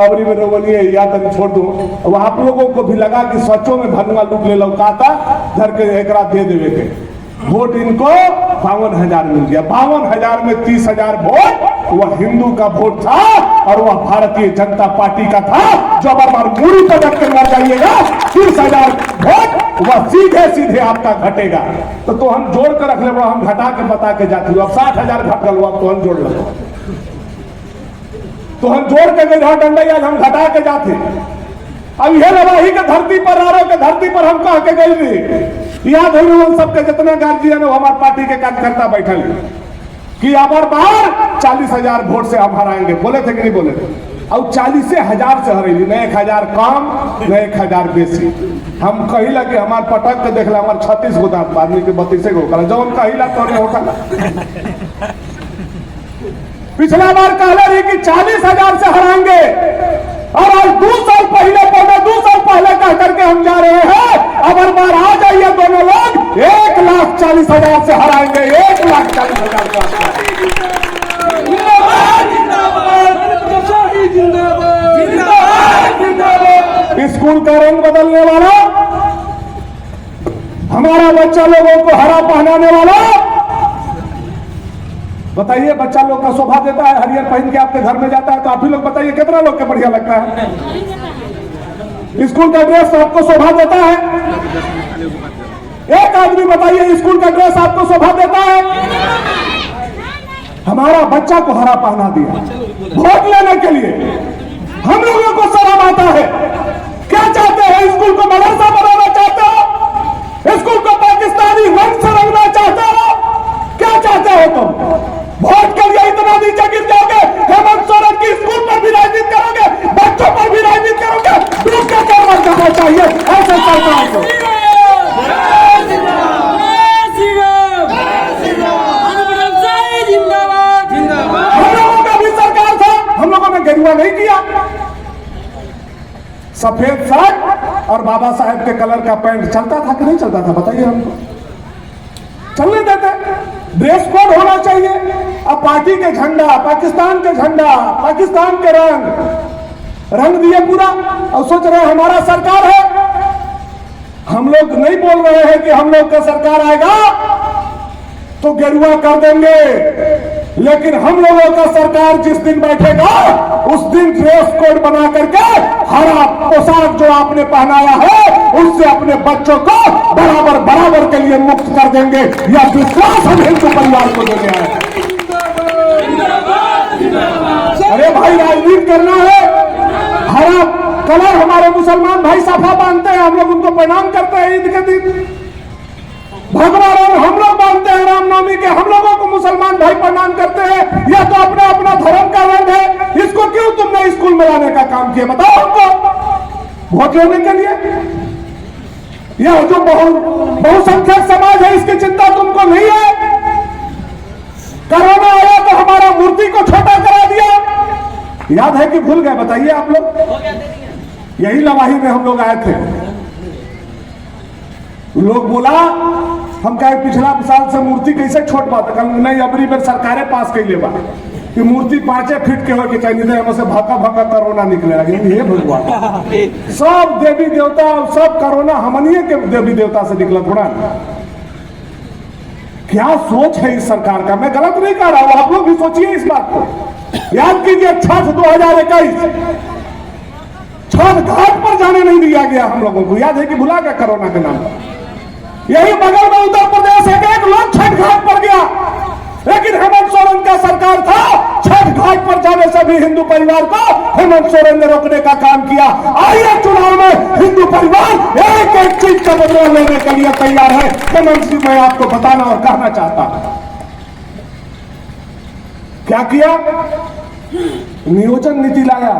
अबरी में रोवनिए या तक छोड़ दो। अब आप लोगों को भी लगा कि सचों में भनुआ लूट ले लो, काता धर के एक रात दे देवे के। वोट इनको 52,000 मिल गया। 52,000 में 30,000 वोट वह हिंदू का वोट था और वह भारतीय जनता पार्टी का था। जो बार मूड़ी पर रख कर मर जाइएगा, 30,000 वोट वह सीधे आपका घटेगा। तो हम जोड़ कर रख ले, हम घटा के बता के जाती हूँ। अब 60,000 घट गल, अब तो हम जोड़ लो, तो हम जोड़ के गए डंडई, आज हम घटा के जाते। अब यह लवाही के धरती पर, रारो के धरती पर हम कह के गए याद हो सबके जितने गार्जियन हो हमारे पार्टी के कार्यकर्ता बैठल कि अब बार 40,000 वोट से हम हराएंगे, बोले थे कि नहीं बोले थे? और 40,000 से हरेली, न 1,000 कम न 1,000 बेसी। हम कहिला कि हमार पटक के देखला हमार 36 गो दांत, आदमी के 32 गो कला, जब हम कहिला तो नहीं होता। पिछला बार कहले रही कि 40,000 से हराएंगे, और आज 2 साल पहले 2 साल पहले कह करके हम जा रहे हैं। अब बार आ जाइए दोनों लोग, 1,40,000 से हराएंगे, 1,40,000 स्कूल का रंग बदलने वाला, हमारा बच्चा लोगों को हरा पहनाने वाला। बताइए बच्चा लोग का शोभा देता है, हरियर पहन के आपके घर में जाता है, तो आप ही लोग बताइए कितना लोग के बढ़िया लगता है? स्कूल का ड्रेस आपको शोभा देता है? एक आदमी बताइए स्कूल का ड्रेस आपको शोभा देता है? हमारा बच्चा को हरा पहना दिया वोट लेने के लिए। हम लोगों को शर्म आता है। क्या चाहते हैं? स्कूल को मदरसा बनाना चाहते हो? स्कूल को पाकिस्तानी रंग से रंगना चाहते हो? क्या चाहते हो तुम? वोट के लिए इतना नीचे गिर जाओगे? हेमंत सोरेन की स्कूल पर भी राजनीति करोगे, बच्चों पर भी राजनीति करोगे? दूध का क्या मत करना चाहिए ऐसे सरकार को। हम लोगों का भी सरकार था, हम लोगों ने गेरुआ नहीं किया। सफेद शर्ट कलर का पैंट चलता था कि नहीं चलता था, बताइए हमको? चलने देते। ड्रेस कोड होना चाहिए। अब पार्टी के झंडा, पाकिस्तान के झंडा, पाकिस्तान के रंग दिए पूरा, और सोच रहे हमारा सरकार है। हम लोग नहीं बोल रहे हैं कि हम लोग का सरकार आएगा तो गेरुआ कर देंगे, लेकिन हम लोगों का सरकार जिस दिन बैठेगा उस दिन ड्रेस कोड बना करके हरा पोशाक जो आपने पहनाया है उससे अपने बच्चों को बराबर के लिए मुक्त कर देंगे। यह विश्वास हम हिंदू परिवार को देने आए। अरे भाई, राजनीति करना है। हरा कलर हमारे मुसलमान भाई साफा बांधते हैं, हम लोग उनको प्रणाम करते हैं ईद के दिन। भगवा रंग हम लोग बांधते हैं रामनवमी के, हम लोगों को मुसलमान भाई प्रणाम करते हैं। यह तो अपना अपना धर्म का रंग है, इसको क्यों तुमने स्कूल में लाने का काम किया, बताओ हमको, वोट लेने के लिए? यह जो बहुसंख्यक समाज है इसकी चिंता तुमको नहीं है? कोरोना आया तो हमारा मूर्ति को छोटा करा दिया, याद है कि भूल गए? बताइए आप लोग। यही लवाही में हम लोग आए थे, लोग बोला हम कहे पिछला साल से मूर्ति कैसे छोट बात है, नहीं अबरी बार सरकारे पास कर ले बा कि मूर्ति 5 फीट के हो के चाहिए, हमसे भका कोरोना निकले लगे। ये भगवान, सब देवी देवता, सब कोरोना हमनिए के देवी देवता से निकला थोड़ा। क्या सोच है इस सरकार का? मैं गलत नहीं कह रहा हूं, आप लोग भी सोचिए इस बात को। याद कीजिए छठ 2021, छठ घाट पर जाने नहीं दिया गया हम लोगों को, याद है कि भुला गया कोरोना के नाम पर? यही बगल में उत्तर प्रदेश एक लोग छठ घाट पर गया, लेकिन हेमंत सोरेन का सरकार था, छठ घाट पर जाने से भी हिंदू परिवार को हेमंत सोरेन ने रोकने का काम किया। आइए चुनाव में हिंदू परिवार एक एक चीज का बदला लेने के लिए तैयार है। हेमंत जी, मैं आपको बताना और कहना चाहता हूं, क्या किया? नियोजन नीति लाया।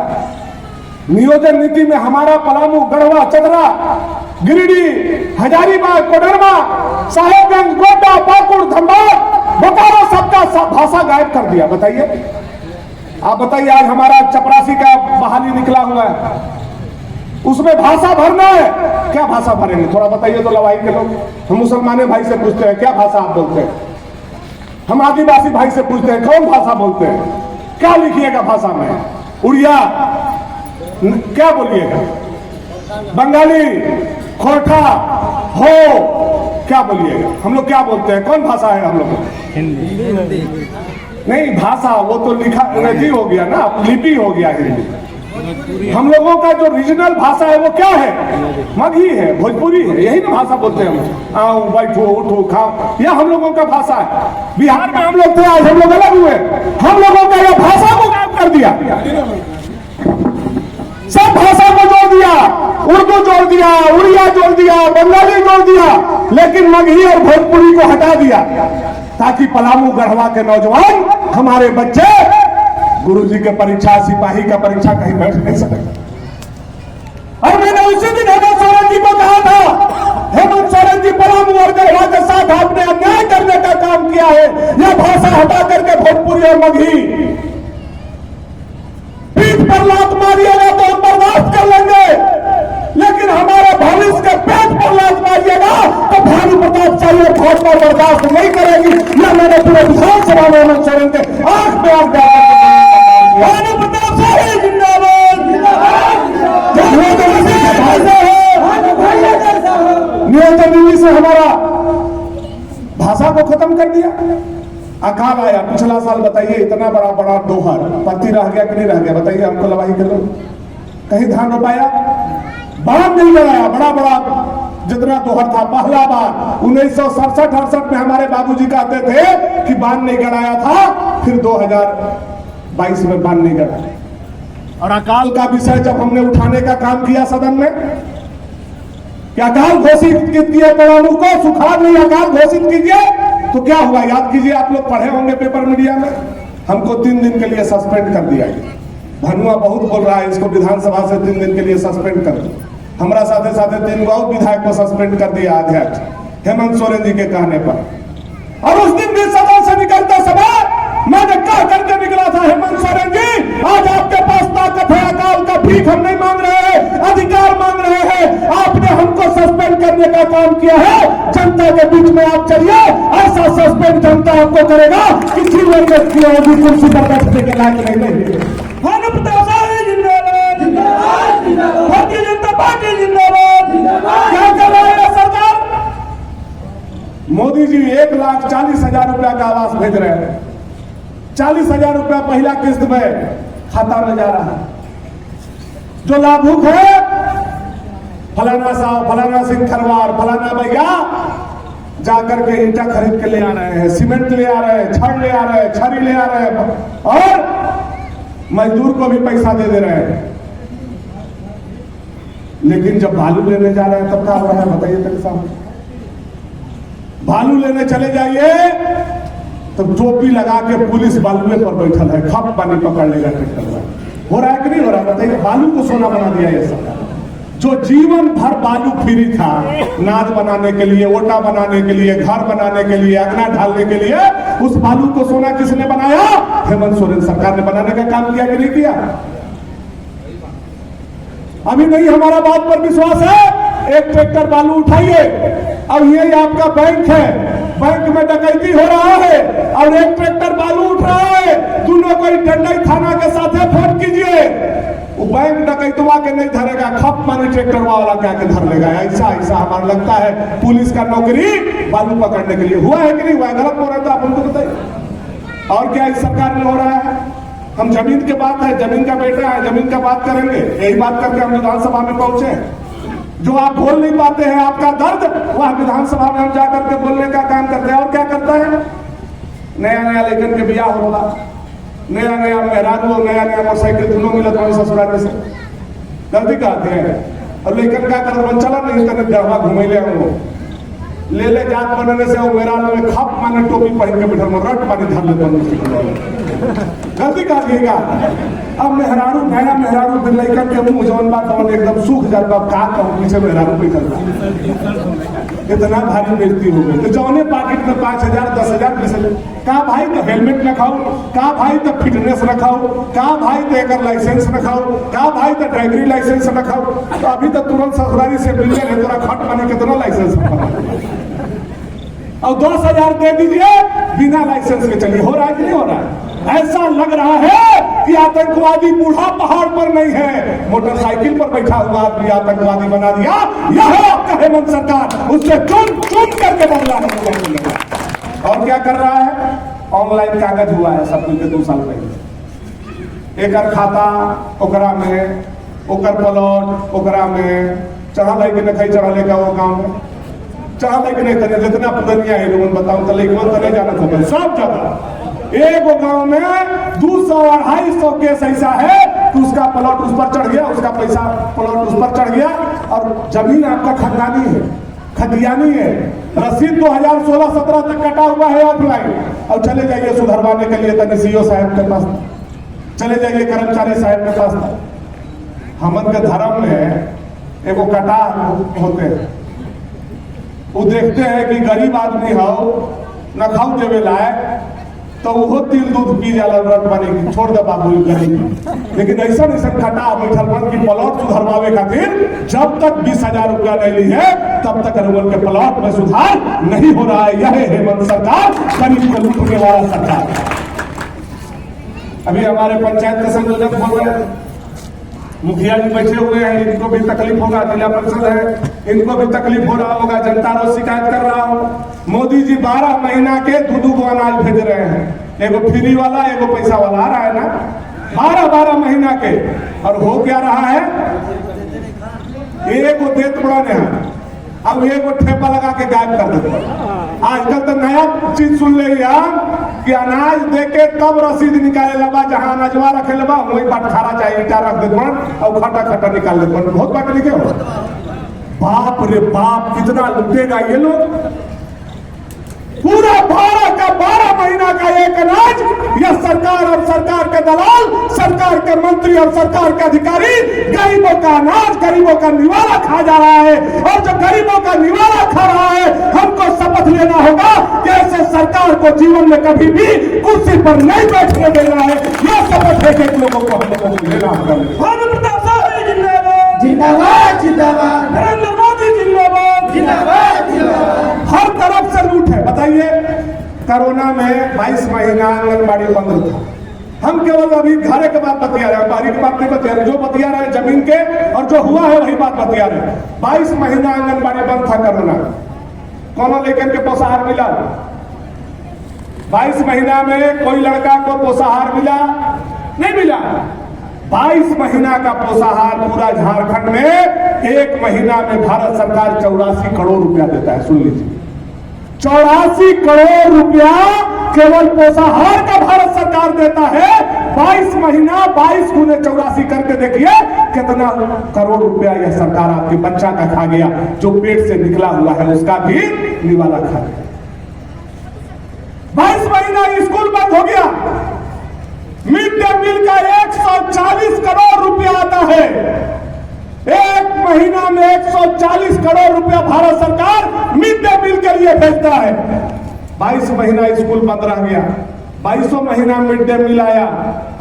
नियोजन नीति में हमारा पलामू, गढ़वा, चतरा, गिरिडीह, हजारीबाग, कोडरमा, साहेबगंज, गोड्डा, पाकुड़, धनबाद, बोकारो सबका भाषा गायब कर दिया। बताइए, आप बताइए, आज हमारा चपरासी का बहाली निकला हुआ है, उसमें भाषा भरना है। क्या भाषा भरेंगे? थोड़ा बताइए तो लवाई के लोग। हम मुसलमाने भाई से पूछते हैं क्या भाषा आप बोलते हैं, हम आदिवासी भाई से पूछते हैं कौन भाषा बोलते हैं, क्या लिखिएगा भाषा में? उड़िया क्या बोलिएगा? बंगाली, खोरठा, हो क्या बोलिएगा? हम लोग क्या बोलते हैं? कौन भाषा है हम लोग? हिंदी नहीं, भाषा वो तो लिखा अंग्रेजी हो गया ना, लिपि हो गया हिंदी। हम लोगों का जो रीजनल भाषा है वो क्या है? मगही है, भोजपुरी है, यही ना भाषा बोलते हैं हम। आओ, बैठो, उठो, खाओ, यह हम लोगों का भाषा है। बिहार में हम लोग थे, आज हम लोग अलग हुए। हम लोगों का यह भाषा को गायब कर दिया, सब भाषा को जोड़ दिया, उर्दू जोड़ दिया, उड़िया जोड़ दिया, बंगाली जोड़ दिया, लेकिन मगही और भोजपुरी को हटा दिया, ताकि पलामू, गढ़वा के नौजवान, हमारे बच्चे गुरुजी के परीक्षा, सिपाही का परीक्षा कहीं बैठ नहीं सके। और मैंने उसी दिन हेमंत सोरेन जी को कहा था, हेमंत सोरेन जी पलामू और गढ़वा के साथ आपने अन्याय करने का काम किया है। यह भाषा हटा करके भोजपुरी और मगही, पीठ पर लात मारिएगा तो हम बर्दाश्त कर लेंगे, लेकिन हमारे भविष्य के पेट पर लात मारिएगा तो भानु प्रताप चाहिए भाजपा बर्दाश्त नहीं करेगी। यह मैंने पूरे विधानसभा में हेमंत सोरेन के आंख में आंख डाल, भानु प्रताप साहिब जिंदाबाद, नियोजन नीति से हमारा भाषा को खत्म कर दिया। अकाल आया पिछला साल, बताइए, इतना बड़ा बड़ा दोहर पत्ती रह गया कि नहीं रह गया? बताइए हमको लवाही के लोग। कहीं धान रोपाया? बांध नहीं लगाया। बड़ा बड़ा जितना दोहर था, पहला बार 1967-68 में हमारे बाबूजी कहते थे कि बांध नहीं गड़ाया था, फिर 2022 में बांध नहीं गड़ाया। और अकाल का विषय जब हमने उठाने का काम किया सदन में, कि अकाल घोषित किया पलामू को, सुखाड़ नहीं अकाल घोषित कीजिए, तो क्या हुआ? याद कीजिए, आप लोग पढ़े होंगे पेपर मीडिया में, हमको 3 दिन के लिए सस्पेंड कर दिया। भनुआ बहुत बोल रहा है, इसको विधानसभा से 3 दिन के लिए सस्पेंड कर दिया। हमारा साथे साथे 3 और विधायक को सस्पेंड कर दिया अध्यक्ष हेमंत सोरेन जी के कहने पर। और उस दिन भी सदन से निकलते समय मैंने कह करके निकला था हेमंत सोरेन जी, आज आपके पास ताकत है, अकाल का भीख हम नहीं मांग रहे हैं, अधिकार मांग रहे हैं। आपने हमको सस्पेंड करने का काम किया है, जनता के बीच में आप चलिए, ऐसा सस्पेंड जनता आपको करेगा कि जीवन व्यक्ति होगी कुर्सी पर बैठने के लायक नहीं। भारतीय जनता पार्टी जिंदाबाद। क्या कर रहा है सरकार? मोदी जी 1,40,000 रुपया का आवास भेज रहे हैं। 40,000 रुपया पहला किस्त में खाता में जा रहा है। जो लाभुक है, फलाना साहब, फलाना सिंह खरवार, फलाना भैया जाकर के ईंटा खरीद के ले आ रहे हैं, सीमेंट ले आ रहे हैं, छड़ ले आ रहे हैं, छड़ी ले आ रहे हैं और मजदूर को भी पैसा दे दे रहे हैं। लेकिन जब भालू लेने जा रहे हैं तब क्या हो रहा है बताइए तेरे सामने। भालू लेने चले जाइए तो टोपी लगा के पुलिस बालुए पर बैठल है, खप पानी पकड़ लेगा ट्रैक्टर। हो रहा है कि नहीं हो रहा है बताइए। बालू को सोना बना दिया ये सरकार। जो जीवन भर बालू फ्री था, नाद बनाने के लिए, ओटा बनाने के लिए, घर बनाने के लिए, अगना ढालने के लिए, उस बालू को सोना किसने बनाया? हेमंत सोरेन सरकार ने बनाने का काम किया कि नहीं किया? अभी नहीं हमारा बात पर विश्वास है, एक ट्रैक्टर बालू उठाइए। अब ये आपका बैंक है, बैंक में डकैती हो रहा है और एक ट्रैक्टर बालू उठ रहा है, दोनों को डंडई थाना के साथ फोन कीजिए। वो बैंक डकैतवा के नहीं धरेगा, खप मानी ट्रैक्टर वाला क्या के धर लेगा। ऐसा ऐसा हमारा लगता है पुलिस का नौकरी बालू पकड़ने के लिए। हुआ है कि नहीं हुआ है? गलत हो रहा है तो आप हमको बताइए। और क्या इस सरकार में हो रहा है? हम जमीन के बात है, जमीन का बेटा है, जमीन का बात करेंगे। यही बात करके हम विधानसभा में पहुंचे। जो आप बोल नहीं पाते हैं, आपका दर्द, वह विधानसभा में हम जाकर के बोलने का काम करते हैं। और क्या करता है? नया नया लेकिन के बियाह होगा, नया नया मेहरान, नया नया मोटरसाइकिल दोनों मिलत हो ससुराल से। गलती कहते हैं और लेकिन क्या कर चला नहीं तक गढ़वा घूमे ले ले ले जात बनने से वो मेरा में खप माने टोपी पहन के बैठल में रट पानी धर ले। गलती कर दिएगा। अब मेहरारू, नया मेहरारू फिर लड़कन के मुंह जौन बात और एकदम सूख जाता। अब का कहूं पीछे मेहरारू पे करता, इतना भारी बेइज्जती हो गई। तो जौने पॉकेट में 5,000, 10,000, 20,000 का भाई तो हेलमेट रखाओ, का भाई तो फिटनेस रखाओ, का भाई तो एक लाइसेंस रखाओ, का भाई तो ड्राइवरी लाइसेंस रखाओ। तो अभी तो तुरंत ससुरारी से मिलने है, तोरा खट माने कितना लाइसेंस और 10,000 दे दीजिए बिना लाइसेंस के चलिए। हो रहा है कि नहीं हो रहा है? ऐसा लग रहा है कि आतंकवादी बूढ़ा पहाड़ पर नहीं है, मोटरसाइकिल पर बैठा हुआ आदमी आतंकवादी बना दिया। यह है आपका हेमंत सरकार, उससे चुन चुन करके बदला है। और क्या कर रहा है? ऑनलाइन कागज हुआ है सब कुछ 2 साल पहले। एक खाता ओकरा में, ओकर प्लॉट ओकरा में, चढ़ा लेके नहीं चढ़ा लेगा वो गाँव में, चढ़ा लेके नहीं तने जितना पुदनिया है लोगों बताऊं तो लेकिन तने जाना होगा सब जगह। एक गांव में 200-250 केस ऐसा है कि उसका प्लॉट उस पर चढ़ गया, उसका पैसा प्लॉट उस पर चढ़ गया और जमीन आपका खदानी है, खतियानी है। रसीद 2016-17 तक कटा हुआ है ऑफलाइन। और चले जाइए सुधरवाने के लिए तने सीओ साहब के पास, चले जाइए कर्मचारी साहब के पास। हमन के धर्म में एगो कटा होते हैं, वो देखते हैं कि गरीब आदमी हो न खाऊ देवे लायक तो वो तिल दूध पी जाला रट बने छोड़ दे बाबू करेगी। लेकिन ऐसा ऐसा खटा बैठल बन की प्लॉट सुधरवावे खातिर जब तक 20,000 रुपया नहीं ली है तब तक अरुण के प्लॉट में सुधार नहीं हो रहा है। यह है हेमंत सरकार, गरीब को लूटने वाला सरकार। अभी हमारे पंचायत के संयोजक बोल रहे हैं, मुखिया जी बैठे हुए हैं, इनको भी तकलीफ होगा, जिला परिषद है इनको भी तकलीफ हो रहा होगा, जनता रोज शिकायत कर रहा हो। मोदी जी 12 महीना के 2-2 अनाज भेज रहे हैं, एगो फ्री वाला एगो पैसा वाला आ रहा है ना, 12 महीना के। और हो क्या रहा है? एगो देत बड़ा ने अब एगो ठेपा लगा के गायब कर देते। आजकल तो नया चीज सुन ले कि अनाज देके तब रसीद निकाले लगा, जहां अनाजवा रखे लगा वही बटखारा चाहिए ईटा रख दे और खटा खटा निकाल दे। बहुत बात लिखे हो। बाप रे बाप, कितना लुटेगा ये लोग। पूरा 12 महीना का एक अनाज यह सरकार और सरकार के दलाल, सरकार के मंत्री और सरकार के अधिकारी गरीबों का अनाज, गरीबों का निवाला खा जा रहा है। और जो गरीबों का निवाला खा रहा है, हमको शपथ लेना होगा कि ऐसे सरकार को जीवन में कभी भी कुर्सी पर नहीं बैठने देना है। यह शपथ है कि लोगों को हम लोगों को लेना होगा। भानु प्रताप शाह जिंदाबाद, जिंदाबाद जिंदाबाद, नरेंद्र मोदी जिंदाबाद, जिंदाबाद जिंदाबाद। हर तरफ से लूट है। बताइए, कोरोना में 22 महीना आंगनबाड़ी बंद था। हम केवल अभी घरे के बात बतिया रहे हैं, बाहरी की बात नहीं बतिया रहे। जो बतिया रहे जमीन के और जो हुआ है वही बात बतिया रहे। 22 महीना आंगनबाड़ी बंद था कोरोना। कोनो लेकर के पोषाहार मिला? 22 महीना में कोई लड़का को पोषाहार मिला? नहीं मिला। 22 महीना का पोषाहार पूरा झारखंड में एक महीना में भारत सरकार 84 करोड़ रुपया देता है। सुन लीजिए, 84 करोड़ रुपया केवल पोषाहार का भारत सरकार देता है। 22 महीना 22 गुने 84 करके देखिए कितना करोड़ रुपया यह सरकार आपके बच्चा का खा गया। जो पेट से निकला हुआ है उसका भी निवाला खा गया। 22 महीना स्कूल बंद हो गया। मिड डे मील का 140 करोड़ रुपया आता है। एक महीना में 140 करोड़ रुपया भारत सरकार मिड डे मील के लिए भेजता है। 22 महीना स्कूल बंद रह गया। 22 महीना मिड डे मील आया।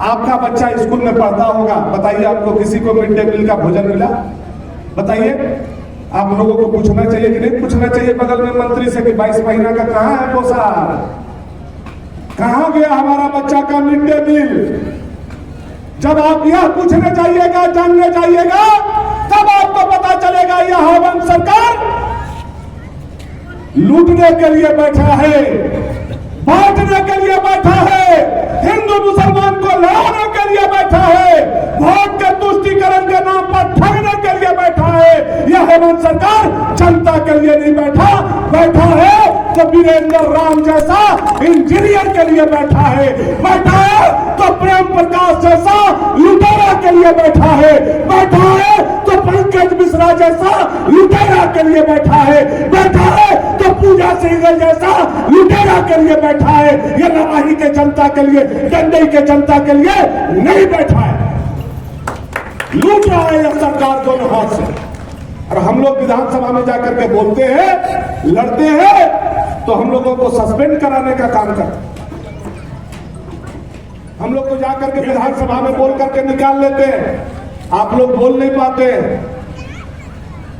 आपका बच्चा स्कूल में पढ़ता होगा, बताइए आपको किसी को मिड डे मील का भोजन मिला? बताइए, आप लोगों को पूछना चाहिए कि नहीं पूछना चाहिए बगल में मंत्री से कि 22 महीना का कहां है पोषाहार, कहां गया हमारा बच्चा का मिड डे मील? जब आप यह पूछने जाइएगा, जानने जाइएगा, तब आपको पता चलेगा यह हवन सरकार लूटने के लिए बैठा है, बांटने के लिए बैठा है, हिंदू मुसलमान को लड़ाने के लिए बैठा है, वोट के तुष्टीकरण के नाम पर ठगने के लिए बैठा है। यह हेमंत सरकार जनता के लिए नहीं बैठा है तो वीरेंद्र राम जैसा इंजीनियर के लिए बैठा है तो प्रेम प्रकाश जैसा लुटेरा के लिए बैठा है तो पंकज मिश्रा जैसा लुटेरा के लिए बैठा है तो पूजा सिंह जैसा लुटेरा के लिए बैठा है। ये लवाही के जनता के लिए, डंडई के जनता के लिए नहीं बैठा है। लूट रहा है यह सरकार दोनों हाथ से। और हम लोग विधानसभा में जाकर के बोलते हैं, लड़ते हैं, तो हम लोगों को सस्पेंड कराने का काम करते हैं। हम लोग तो जाकर के विधानसभा में बोल करके निकाल लेते हैं, आप लोग बोल नहीं पाते।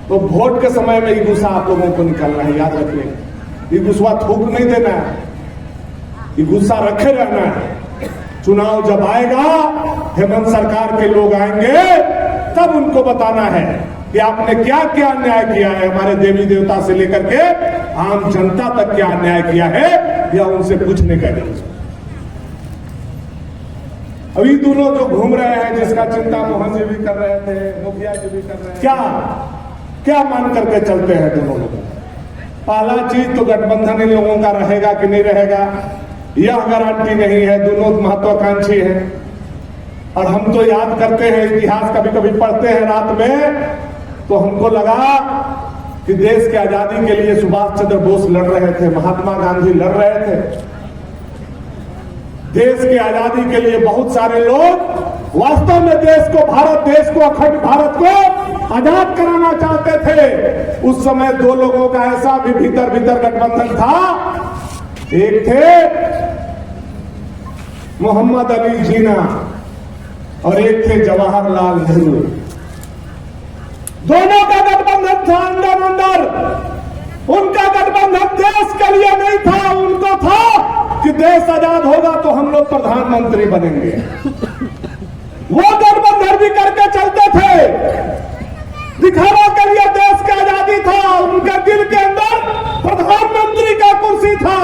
तो वोट के समय में ये गुस्सा आप लोगों को निकालना है, याद रखिए। ये गुस्सा थूक नहीं देना है, ये गुस्सा रखे रहना है। चुनाव जब आएगा, हेमंत सरकार के लोग आएंगे, तब उनको बताना है कि आपने क्या क्या अन्याय किया है, हमारे देवी देवता से लेकर के आम जनता तक क्या अन्याय किया है, या उनसे पूछने का नहीं। अभी दोनों जो घूम रहे हैं, जिसका चिंता मोहन जी भी कर रहे थे, मुखिया जी भी कर रहे हैं, क्या मान करके चलते हैं दोनों लोग? पहला चीज तो गठबंधन इन लोगों का रहेगा कि नहीं रहेगा, यह गारंटी नहीं है। दोनों महत्वाकांक्षी हैं। और हम तो याद करते हैं, इतिहास कभी कभी पढ़ते हैं रात में, तो हमको लगा कि देश की आजादी के लिए सुभाष चंद्र बोस लड़ रहे थे, महात्मा गांधी लड़ रहे थे। देश की आजादी के लिए बहुत सारे लोग वास्तव में देश को अखंड भारत को आजाद कराना चाहते थे। उस समय दो लोगों का ऐसा भी भीतर गठबंधन था। एक थे मोहम्मद अली जीना और एक थे जवाहरलाल नेहरू। दोनों का गठबंधन था अंदर। उनका गठबंधन देश के लिए नहीं था, उनको था कि देश आजाद होगा तो हम लोग प्रधानमंत्री बनेंगे। वो गठबंधन भी करके चलते थे, दिखावा के लिए देश की आजादी था। उनके दिल के अंदर प्रधानमंत्री का कुर्सी था।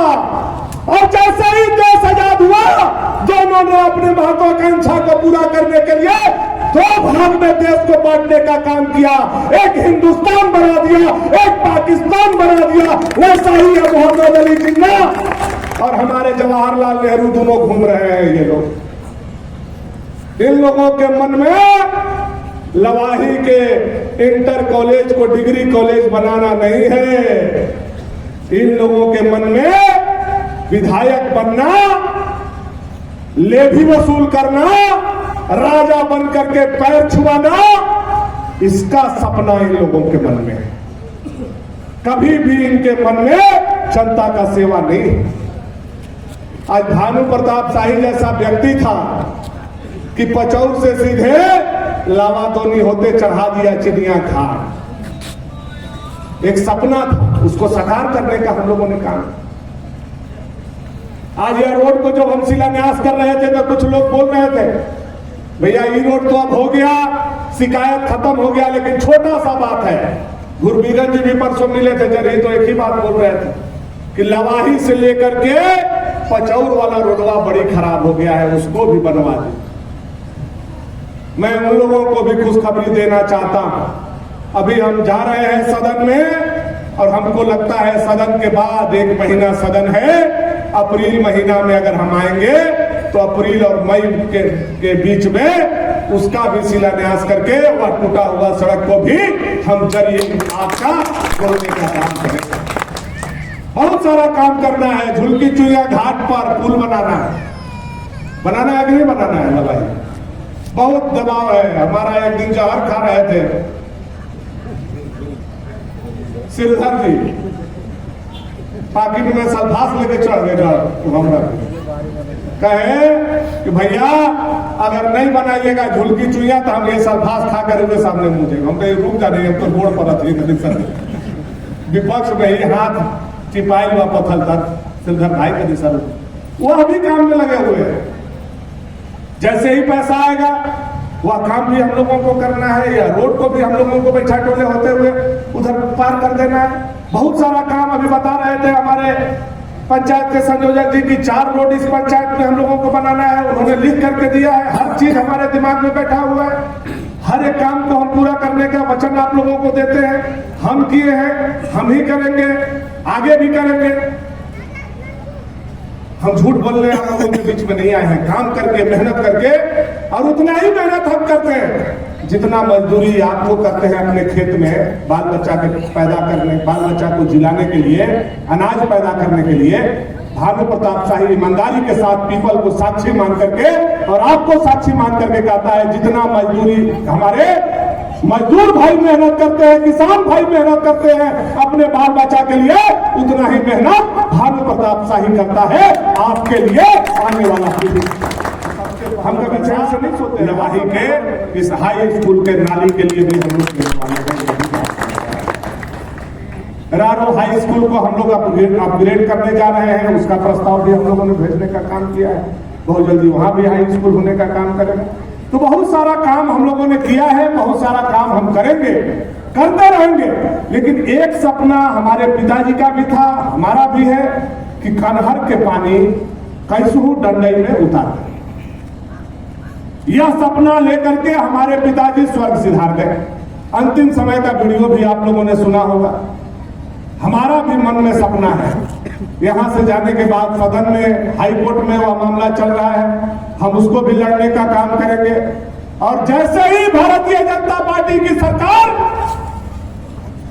और जैसे ही देश आजाद हुआ, दोनों ने अपने महत्वाकांक्षा को पूरा करने के लिए दो भाग में देश को बांटने का काम किया। एक हिंदुस्तान बना दिया, एक पाकिस्तान बना दिया। वैसा ही है मोहम्मद अली जिन्ना और हमारे जवाहरलाल नेहरू, दोनों घूम रहे हैं। ये लोग, इन लोगों के मन में लवाही के इंटर कॉलेज को डिग्री कॉलेज बनाना नहीं है। इन लोगों के मन में विधायक बनना, लेवी वसूल करना, राजा बन करके पैर छुआना, इसका सपना इन लोगों के मन में है। कभी भी इनके मन में जनता का सेवा नहीं। आज भानु प्रताप शाही जैसा व्यक्ति था कि पचौर से सीधे लावा तो नहीं होते, चढ़ा दिया चिड़िया खान। एक सपना था, उसको साकार करने का हम लोगों ने काम। आज यह रोड को जब हम शिलान्यास कर रहे थे तो कुछ लोग बोल रहे थे भैया ये रोड तो अब हो गया, शिकायत खत्म हो गया, लेकिन छोटा सा बात है। गुरबीरन जी भी परसों मिले थे, जब तो एक ही बात बोल रहे थे कि लवाही से लेकर के पचौर वाला रोडवा बड़ी खराब हो गया है, उसको भी बनवा दी। मैं उन लोगों को भी खुशखबरी देना चाहता हूं। अभी हम जा रहे हैं सदन में और हमको लगता है सदन के बाद 1 महीना सदन है, अप्रैल महीना में अगर हम आएंगे तो अप्रैल और मई के बीच में उसका भी शिलान्यास करके वह टूटा हुआ सड़क को भी हम जरिए आपका जोड़ने का काम करेंगे। बहुत सारा काम करना है। झुलकी चुइया घाट पर पुल बनाना है कि नहीं बनाना है भाई? बहुत दबाव है। हमारा एक दिन जहर खा रहे थे श्रीधर जी, पाकिट में सल्फास लेके चढ़ गए, कहे कि भैया अगर नहीं बनाइएगा झुलकी चुइया तो हम ये सल्फास खा कर उनके सामने मुझे हम कहीं रुक जा रहे हैं, तो गोड़ पर विपक्ष में ही हाथ चिपाई हुआ पत्थर तक श्रीधर भाई के दिशा वो अभी काम में लगे हुए हैं। जैसे ही पैसा आएगा वह काम भी हम लोगों को करना है, या रोड को भी हम लोगों को बैठा टोले होते हुए उधर पार कर देना है। बहुत सारा काम अभी बता रहे थे हमारे पंचायत के संयोजक जी की 4 रोड इस पंचायत में हम लोगों को बनाना है, उन्होंने लिख करके दिया है। हर चीज हमारे दिमाग में बैठा हुआ है, हर एक काम को हम पूरा करने का वचन आप लोगों को देते हैं। हम किए हैं, हम ही करेंगे, आगे भी करेंगे। हम झूठ बोलने आप लोगों के बीच में नहीं आए हैं, काम करके मेहनत करके, और उतना ही मेहनत हम करते हैं जितना मजदूरी आपको करते हैं अपने खेत में बाल बच्चा के पैदा करने, बाल बच्चा को जिलाने के लिए, अनाज पैदा करने के लिए। भानु प्रताप शाही ईमानदारी के साथ पीपल को साक्षी मान करके और आपको साक्षी मान करके कहता है जितना मजदूरी हमारे मजदूर भाई मेहनत करते हैं, किसान भाई मेहनत करते हैं अपने बाल बच्चा के लिए, उतना ही मेहनत भानु प्रताप शाही करता है आपके लिए आने वाला पीढ़ी। हम कभी चैन से नहीं सोते। लवाही के इस हाई स्कूल के नाली के लिए भी हम लोग रारो हाई स्कूल को हम लोग अपग्रेड करने जा रहे हैं, उसका प्रस्ताव भी हम लोगों ने भेजने का काम किया है। बहुत जल्दी वहां भी हाई स्कूल होने का काम करेंगे। तो बहुत सारा काम हम लोगों ने किया है, बहुत सारा काम हम करेंगे, करते रहेंगे। लेकिन एक सपना हमारे पिताजी का भी था, हमारा भी है कि कनहर के पानी कैसहू डंडई में उतार। यह सपना लेकर के हमारे पिताजी स्वर्ग सिधार गए। अंतिम समय का वीडियो भी आप लोगों ने सुना होगा। हमारा भी मन में सपना है, यहां से जाने के बाद सदन में, हाई कोर्ट में वह मामला चल रहा है, हम उसको भी लड़ने का काम करेंगे। और जैसे ही भारतीय जनता पार्टी की सरकार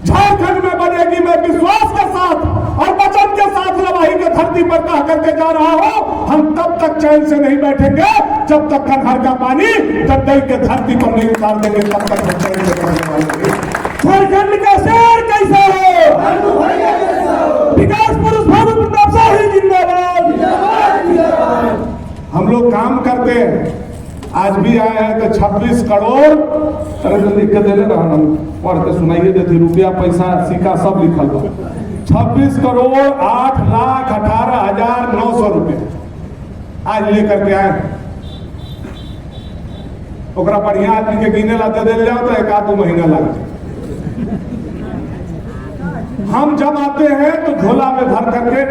झारखंड में बनेगी, मैं विश्वास के साथ और वचन के साथ लवाही के धरती पर कह करके जा रहा हूं, हम तब तक चैन से नहीं बैठेंगे जब तक कनहर का पानी डंडई के धरती पर नहीं उतार देंगे, तब तक हम चैन से रहने वाले। झारखंड का शेर कैसा है? विकास पुरुष भानु प्रताप शाही जिंदाबाद। हम लोग काम करते हैं, आज भी आए हैं तो 26 करोड़ लिख के दे रहा हम पढ़ के सुनाइए देते, रुपया पैसा सिक्का सब लिखल बा। 26 करोड़ 8,18,900 रुपये आज लेकर के आए। ओकरा बढ़िया आदमी के गिने ला दे जाओ तो 1-2 महीना लग जाए। हम जब आते हैं तो झोला में भर करके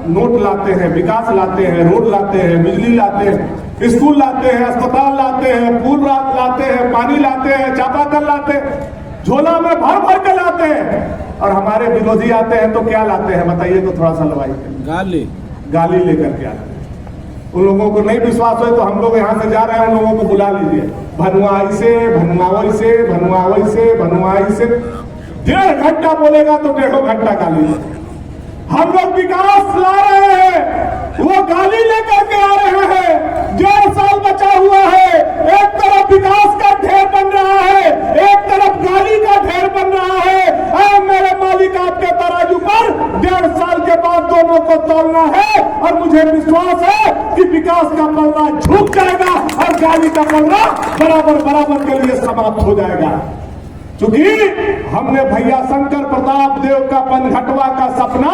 नोट लाते हैं, विकास लाते हैं, रोड लाते हैं, बिजली लाते हैं, स्कूल लाते हैं, अस्पताल लाते हैं, पुल लाते हैं, पानी लाते हैं, चापाकल लाते हैं, झोला में भर भर के लाते हैं। और हमारे विरोधी आते हैं तो क्या लाते हैं बताइए तो थोड़ा सा लवाई गाली लेकर के आते हैं। उन लोगों को नहीं विश्वास हो तो हम लोग यहाँ से जा रहे हैं, उन लोगों को बुला लीजिए, भनुआई से, भनुआवई से, भनुआवई से, भनुआई से 1.5 घंटा बोलेगा तो 1.5 घंटा गाली। हम लोग विकास ला रहे हैं, वो गाली लेकर के आ रहे हैं। 1.5 साल बचा हुआ है, एक तरफ विकास का ढेर बन रहा है, एक तरफ गाली का ढेर बन रहा है। मेरे मालिक आपके तराजू पर 1.5 साल के के बाद दोनों को तोलना है और मुझे विश्वास है कि विकास का पलड़ा झुक जाएगा और गाली का पलड़ा बराबर बराबर के लिए समाप्त हो जाएगा। क्योंकि हमने भैया शंकर प्रताप देव का पनघटवा का सपना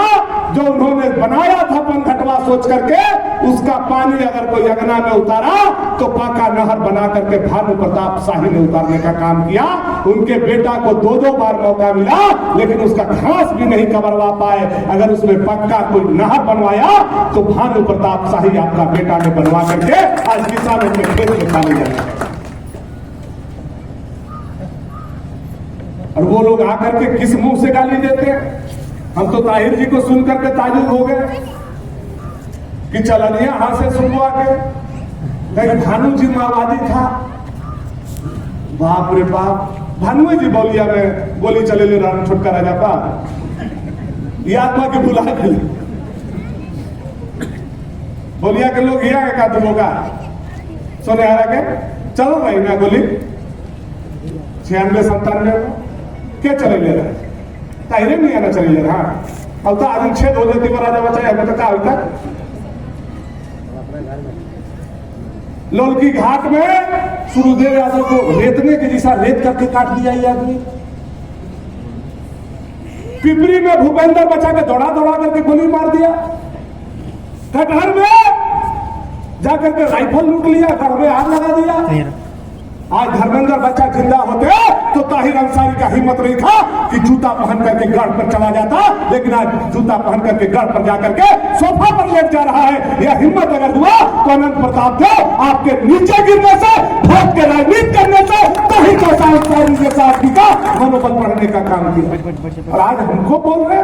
जो उन्होंने बनाया था पनघटवा सोच करके, उसका पानी अगर कोई अगना में उतारा तो पाका नहर बना करके भानु प्रताप शाही ने उतारने का काम किया। उनके बेटा को 2-2 बार मौका मिला लेकिन उसका घास भी नहीं कमरवा पाए। अगर उसमें पक्का कोई नहर बनवाया तो भानु प्रताप शाही आपका बेटा ने बनवा करके आज किसानों के खेत में पानी जाएगा। और वो लोग आकर के किस मुंह से गाली देते हैं। हम तो ताहिर जी को सुन करके ताजुब हो गए कि चलनिया हाथ से सुनवा के कहीं भानु जी माओवादी था। बाप रे बाप, भानु जी बोलिया में गोली चले ले राम छुटका राजा पा ये आत्मा के बुला के बोलिया के लोग ये का तुम का सोने आ रहा के चलो भाई ना गोली 96-97 क्या चले ले रहा है ताहिरे नहीं आना चले ले रहा। अब तो आदमी छेद हो जाती पर राजा बचा हमें तो क्या होता। लोलकी घाट में सूर्यदेव यादव को रेतने के जैसा रेत करके काट दिया ये आदमी। पिपरी में भूपेंद्र बचा के दौड़ा दौड़ा करके गोली मार दिया। कटहर में जाकर के राइफल लूट लिया, घर में आग लगा दिया। आज धर्मेंद्र बच्चा जिंदा होते तो ताहिर अंसारी का हिम्मत नहीं था कि जूता पहन करके गढ़ पर चला जाता, लेकिन आज जूता पहन करके गढ़ पर जाकर के सोफा पर लेट जा रहा है। यह हिम्मत अगर हुआ तो अनंत प्रताप देव आपके नीचे गिरने से, भोग के राजनीति करने से ताहिर अंसारी जैसा आदमी का मनोबल बढ़ने का काम किया। और आज हमको बोल रहे,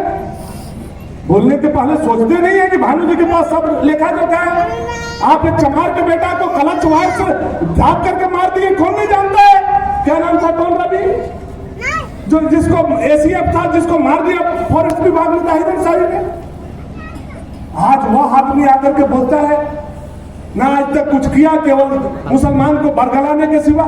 बोलने के पहले सोचते नहीं है कि भानु जी के पास सब लेखा जोखा है। आप एक चमार के बेटा को कलच वार से झाप करके मार दिए, कौन नहीं जानता है? क्या नाम था कौन रवि जो जिसको एसीएफ था जिसको मार दिया फॉरेस्ट विभाग में ताहिर अंसारी ने। आज वह आदमी आकर के बोलता है ना आज तक कुछ किया, केवल मुसलमान को बरगलाने के सिवा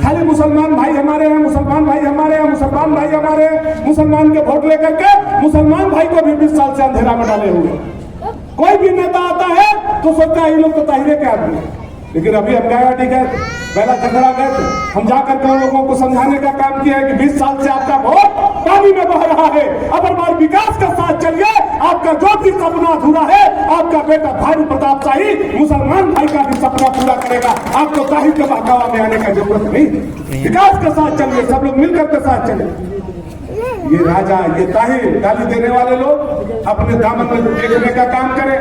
खाली मुसलमान भाई हमारे हैं, मुसलमान भाई हमारे हैं, मुसलमान भाई हमारे हैं। मुसलमान के वोट लेकर के मुसलमान भाई को भी 20 साल से अंधेरा में डाले हुए। कोई भी नेता आता है तो सोचता है ये लोग तो ताहिरे के आदमी है। लेकिन अभी हम गया ठीक है पहला झगड़ा गए थे, हम जाकर के लोगों को समझाने का काम किया है कि 20 साल से आपका वोट पानी में बह रहा है। अब हमारे विकास का साथ चलिए, आपका जो भी सपना अधूरा है आपका बेटा भानु प्रताप शाही मुसलमान भाई का भी सपना पूरा करेगा। आपको ताहिर के बहकावा में आने का जरूरत नहीं, विकास के साथ चलिए, सब लोग मिलकर के साथ चलिए। ये राजा ये ताहिर गाली देने वाले लोग अपने दामन में देखने का काम करें।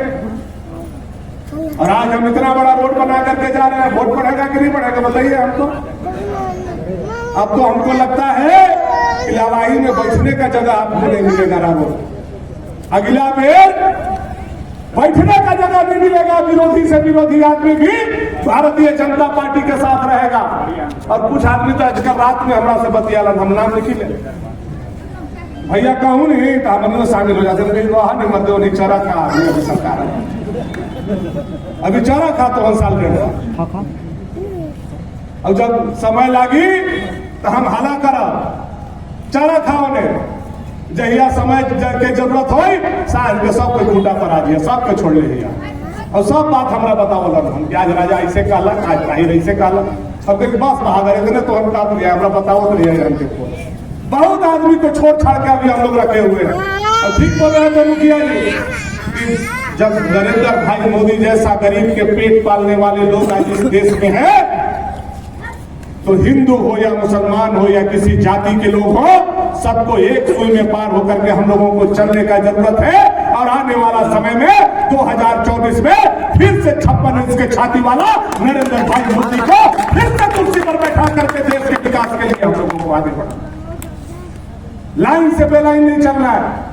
और आज हम इतना बड़ा रोड बना करके जा रहे हैं, वोट पड़ेगा कि नहीं पड़ेगा बताइए हमको। अब तो हमको लगता है कि लावाही में बैठने का जगह आपको नहीं मिलेगा रामो। अगला बेर बैठने का जगह नहीं मिलेगा। विरोधी से विरोधी आदमी भी भारतीय जनता पार्टी के साथ रहेगा। और कुछ आदमी तो आजकल रात में हमारा से बतियालन, हम नाम लिखी ले भैया कहूँ नहीं तो हम शामिल हो जाते नहीं मत नहीं चरा खा अभी सरकार अभी चरा खा तो 1 साल के। अब जब समय लगी तो हम हला करब चरा खाओ ने जहिया समय के जरूरत हो साझ के सबके खूंटा पर आ जाइए, सबके छोड़ ले और सब बात हमरा बताओ हम कि आज राजा ऐसे कहलक, आज ताहिर ऐसे कहलक। सब कहीं बस बहादुर इतने तो हम का हमरा बताओ तो नहीं हमके। बहुत आदमी को छोड़ छाड़ के अभी हम लोग रखे हुए हैं। और ठीक बोल रहे हैं तो मुखिया जी, जब नरेंद्र भाई मोदी जैसा गरीब के पेट पालने वाले लोग आज इस देश में हैं, तो हिंदू हो या मुसलमान हो या किसी जाति के लोग हो, सबको एक सुई में पार होकर के हम लोगों को चलने का जरूरत है। और आने वाला समय में 2024 में फिर से 56 इंच के छाती वाला नरेंद्र भाई मोदी को फिर से कुर्सी पर बैठा करके देश के विकास के लिए हम लोगों को आगे बढ़ना। लाइन से बेलाइन नहीं चलना है।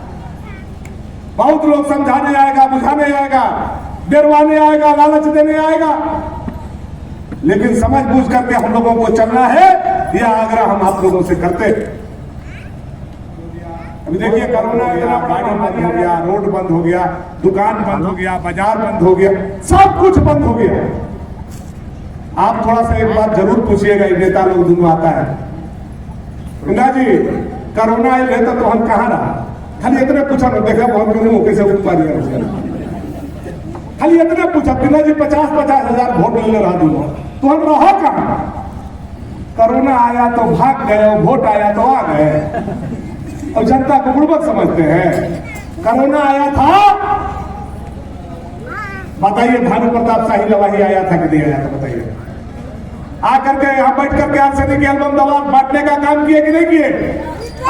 बहुत लोग समझाने आएगा, बुझाने आएगा, डरवाने आएगा, लालच देने आएगा, लेकिन समझ बूझ करके हम लोगों को चलना है। यह आग्रह हम आप लोगों से करते हैं। अभी देखिए कोरोना गाड़ी बंद हो गया, रोड बंद हो गया, दुकान बंद हो गया, बाजार बंद हो गया, सब कुछ बंद हो गया। आप थोड़ा सा एक बात जरूर पूछिएगा, नेता लोग दोनों आता है गंगा जी कोरोना आए रहता तो हम कहाँ रहा, खाली इतने पूछा ना, देखा बहुत मैंने मौके से उठ पा दिया। खाली इतने पूछा, बिना जी 50-50 हजार वोट लेने रहा दूंगा, तो हम रहो कहाँ? कोरोना आया तो भाग गए, वोट आया तो आ गए, और जनता को बुड़बक समझते हैं। कोरोना आया था, बताइए, भानु प्रताप शाही लवाही आया था कि नहीं आया था? बताइए। आकर के यहाँ बैठ करके आर्सेनिक के एल्बम दवा बांटने का काम किए कि नहीं किए?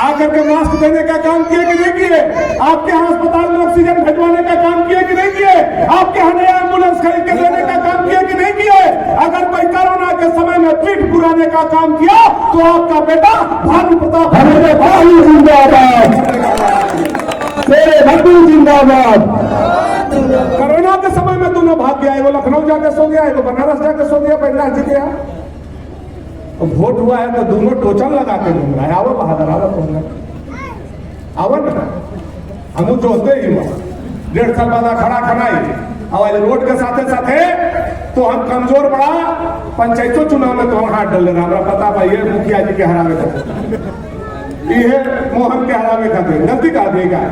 आकर के मास्क देने का काम किए कि नहीं किए? आपके यहाँ अस्पताल में ऑक्सीजन भिजवाने का काम किए कि नहीं किए? आपके यहाँ नया एम्बुलेंस खरीद के देने का काम किए कि नहीं किए? अगर कोई कोरोना के समय में पीठ पुराने का काम किया तो आपका बेटा भानु प्रताप जिंदाबाद, जिंदाबाद। कोरोना के समय में दोनों भाग गया, वो लखनऊ जाके सो गया, वो बनारस जाके सो गया, बहना जी गया। वोट हुआ है तो दोनों टोचन लगा के घूम रहा है। आवो बहादुर, आवो तुमने, आवो ना, हम जो होते ही 1.5 साल बाद खड़ा खनाई और रोड के साथे साथे तो हम कमजोर बड़ा पंचायतों चुनाव में तो हम हाथ डाल रहा, हमारा पता भाई ये मुखिया जी के हरावे खाते, ये मोहन के हरावे खाते, गलती का देगा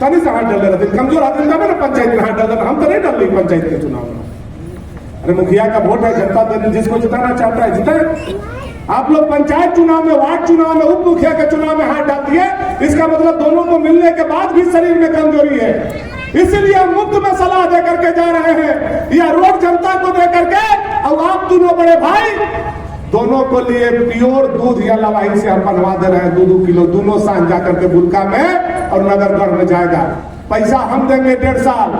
तनी से हाथ डाल रहे, कमजोर आदमी का ना पंचायत में हाथ डाल रहा, हम तो नहीं डाल रही पंचायत के चुनाव में। अरे मुखिया का वोट है, जनता जिसको जिताना चाहता है जिताए। आप लोग पंचायत चुनाव में, वार्ड चुनाव में, उप मुखिया के चुनाव में हाथ डालती है, इसका मतलब दोनों को मिलने के बाद भी शरीर में कमजोरी है। इसीलिए हम मुफ्त में सलाह दे करके जा रहे हैं, या रोड जनता को दे करके, और आप दोनों बड़े भाई दोनों को लिए प्योर दूध या लवाही से हम बनवा दे रहे हैं 2-2 किलो, दोनों सांझ जाकर के बुलका में और नगरगढ़ में जाएगा। पैसा हम देंगे 1.5 साल,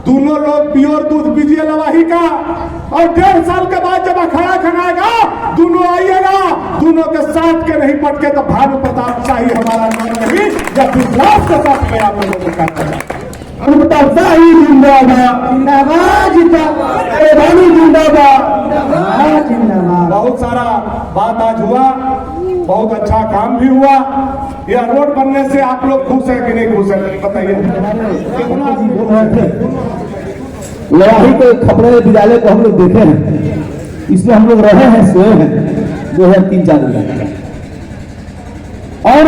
दोनों लोग प्योर दूध पीजिए लवाही का, और 1.5 साल के बाद जब अखाड़ा खनाएगा दोनों आइएगा, दोनों के साथ के नहीं पटके तो भानु प्रताप शाही हमारा नाम नहीं, जब विश्वास के साथ में आप लोगों को कहते हैं भानु प्रताप शाही जिंदाबाद, जिंदाबाद, जिंदाबाद, भानु जिंदाबाद, जिंदाबाद। बहुत सारा बात आज हुआ, बहुत अच्छा काम भी हुआ। यह रोड बनने से आप लोग खुश हैं कि नहीं खुश हैं? बताइए। लवाही के खपड़े विद्यालय को हम लोग देखे हैं, इसमें हम लोग रहे हैं, सोए हैं 2003-4 में। और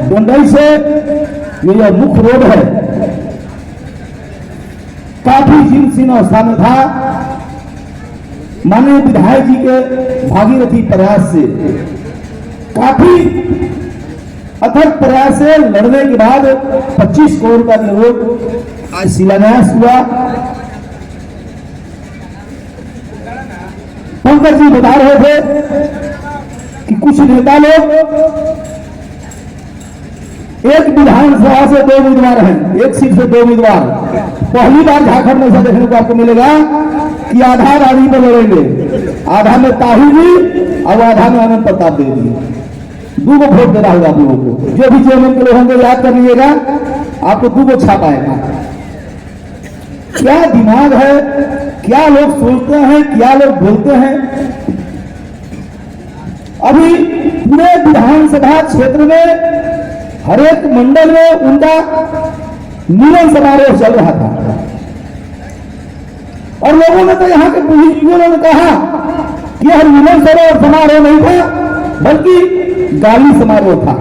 डंडई से ये जो मुख्य रोड है काफी जीर्ण अवस्था में था। माननीय विधायक जी के भागीरथी प्रयास से, काफी अथक प्रयास से लड़ने के बाद 25 करोड़ का रोड आज शिलान्यास हुआ। पंकज जी बता रहे थे कि कुछ नेता लोग एक विधानसभा से 2 उम्मीदवार हैं, एक सीट से 2 उम्मीदवार। पहली बार झारखंड में ऐसा देखने को आपको मिलेगा कि आधा आदमी पर लड़ेंगे, आधा में ताहिर जी और आधा में आनंद प्रताप देवी। 2 वोट देना होगा आप लोगों को, जो भी चेयरमैन के लोग होंगे याद कर लीजिएगा, आपको 2 वोट छापा आएगा। क्या दिमाग है, क्या लोग सोचते हैं, क्या लोग बोलते हैं। अभी पूरे विधानसभा क्षेत्र में हर एक मंडल में उनका मिलन समारोह चल रहा था, और लोगों ने तो यहाँ के बुजुर्गों ने कहा कि यह मिलन समारोह नहीं था बल्कि गाली समारोह था।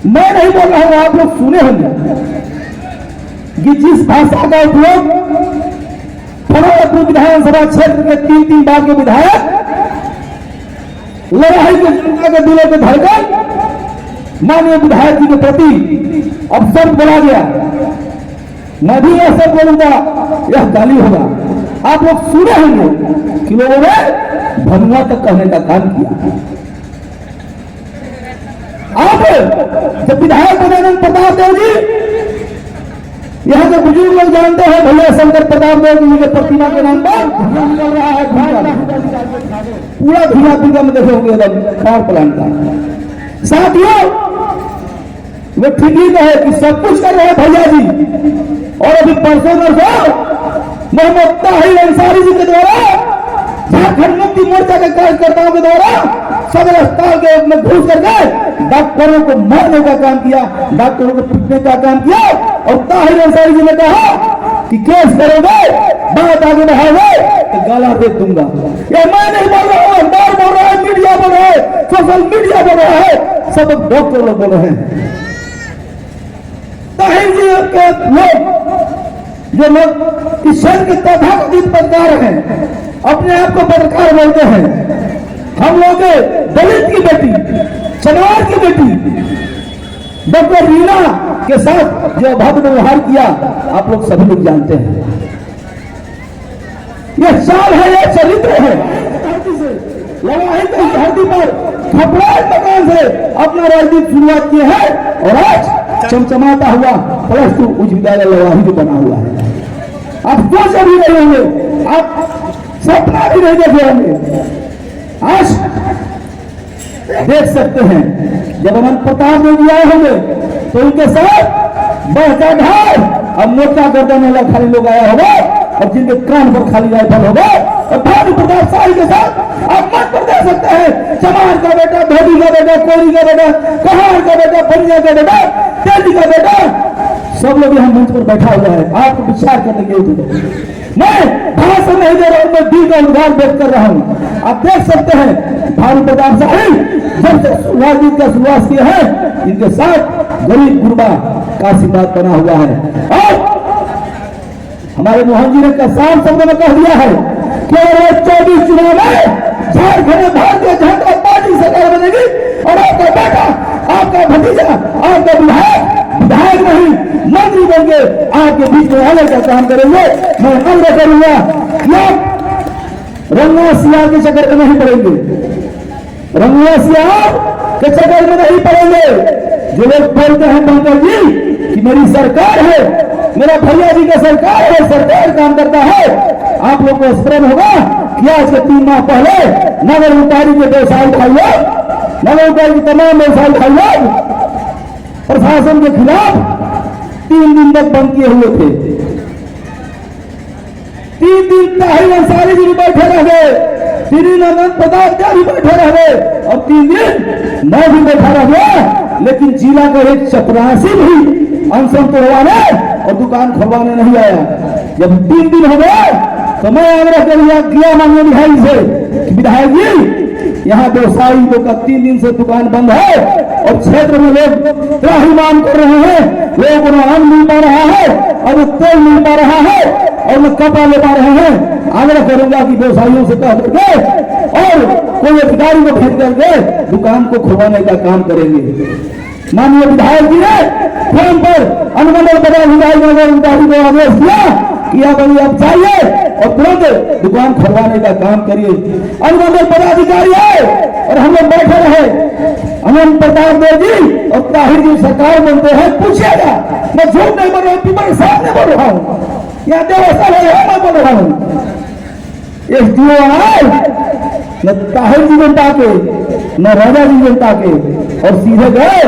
मैं नहीं बोल रहा हूं, आप लोग सुने होंगे कि जिस भाषा का उपयोग फरोजपुर विधानसभा क्षेत्र के 3 बार के विधायक लड़ाई के जनता के दिलों के धड़कन माननीय विधायक जी के प्रति अब शब्द बोला गया, मैं भी यह सब बोलूंगा, यह गाली होगा। आप लोग सुने होंगे कि लोगों ने भनुआ तक कहने का काम किया। आप जब विधायक बने प्रताप देव जी, यहाँ के बुजुर्ग लोग जानते हैं, भैया शंकर प्रताप देव जी के प्रतिमा के नाम पर चल रहा है पूरा धुआं दुर्गा में देखे होंगे एकदम पावर प्लांट का। साथियों वो ठीक ही कहे कि सब कुछ कर रहे हैं भैया जी, और अभी परसों मोहम्मद ताहिर अंसारी जी के द्वारा झारखंड मुक्ति मोर्चा के कार्यकर्ताओं के द्वारा सदर अस्पताल के में घुस करके डॉक्टरों को मारने का काम किया, डॉक्टरों को पीटने का काम किया। और ताहिर अंसारी जी ने कहा कि केस करोगे, बात आगे बढ़ाओगे तो गाला दे दूंगा। ये मैं नहीं बोल रहा हूँ, अखबार बोल रहा है, मीडिया बोल रहा है, सोशल मीडिया बोल रहा है, सब डॉक्टर लोग बोल रहे हैं। ताहिर जी के लोग जो लोग इस शहर के तथाकथित पत्रकार हैं, अपने आप को पत्रकार बोलते हैं, हम लोग दलित की बेटी, चमार की बेटी डॉक्टर रीना के साथ जो अभद्र व्यवहार किया आप लोग सभी लोग जानते हैं। यह साल है, यह चरित्र है। लड़ाई की धरती पर खपड़ाट मकान से अपना राजनीतिक शुरुआत की है और आज चमचमाता हुआ +2 उच्च विद्यालय लड़ाई जो बना हुआ है। आप सोच भी नहीं होंगे, आप सपना भी नहीं देखे होंगे। आज देख सकते हैं जब अनंत प्रताप में आए होंगे तो उनके साथ बहका ढाल और मोटा गर्दन वाला खाली लोग आया होगा और जिनके कान पर खाली राइफल होगा और भानु प्रताप शाही के साथ आप मत पर दे सकते हैं। चमार का बेटा, धोबी का बेटा, कोयली का बेटा, कहार का बेटा, बनिया का बेटा, तेली का बेटा, सब लोग यहाँ मंच पर बैठा हुआ है। आपको विचार करने के लिए मैं भाषण नहीं दे रहा हूं, मैं दिल का उद्गार व्यक्त कर रहा हूं। आप देख सकते हैं भानु प्रताप शाही जब से राजनीति का शुरुआत किया है, इनके साथ गरीब गुरबा का आशीर्वाद बना हुआ है। और हमारे मोहन जी ने किसान शब्द में कह दिया है कि 24 चुनाव में झारखंड में भारतीय जनता पार्टी सरकार बनेगी और आपका बेटा, आपका भतीजा, आपका विधायक नहीं मंत्री बन के आपके बीच में आने का काम करेंगे। मैं अनुरोध करूंगा कि आप रंगा सियार के चक्कर में नहीं पड़ेंगे, रंगा सियार के चक्कर में नहीं पड़ेंगे। जो लोग बोलते हैं पंकज जी कि मेरी सरकार है, मेरा भैया जी का सरकार है, सरकार काम करता है, आप लोग को स्मरण होगा कि आज के 3 माह पहले नगर उपारी के व्यवसाय भाई लोग, नगर उपारी के तमाम व्यवसाय भाई लोग प्रशासन के खिलाफ 3 दिन तक बंद किए हुए थे। 3 दिन ताहिर अंसारी जी भी बैठे रह गए, 3 दिन अनंत प्रताप जी भी बैठे रह गए और 3 दिन मैं भी बैठा रह गया। लेकिन जिला का एक चपरासी भी अनशन तोड़वाने और दुकान खुलवाने नहीं आया। जब 3 दिन हो गए तो मैं आग्रह किया माननीय विधायक से कि विधायक जी यहाँ व्यवसायी लोग का 3 दिन से दुकान बंद है और क्षेत्र में लोग त्राहिमाम कर रहे हैं, लोगों को अन्न मिल पा रहा है और तेल मिल पा रहा है और लोग कपड़ा ले पा रहे हैं। आग्रह करूंगा कि व्यवसायियों से कह करके और कोई अधिकारी को भेज करके दुकान को खुलवाने का काम करेंगे। माननीय विधायक जी ने फोन पर अनुमंडल पदाधिकारी को आदेश दिया कि आप जाइए और तुरंत दुकान खुलवाने का काम करिए। अनुमंडल पदाधिकारी आए और हम लोग बैठे रहे। अनंत प्रताप देव जी और ताहिर जी सरकार बनते हैं, पूछिएगा, मैं झूठ नहीं बोल रहा हूँ, पीपल साहब ने बोल रहा हूँ, यहाँ देवस्थान है मैं बोल रहा हूँ। एसडीओ आए न ताहिर जी जनता के न राजा जी जनता के और सीधे गए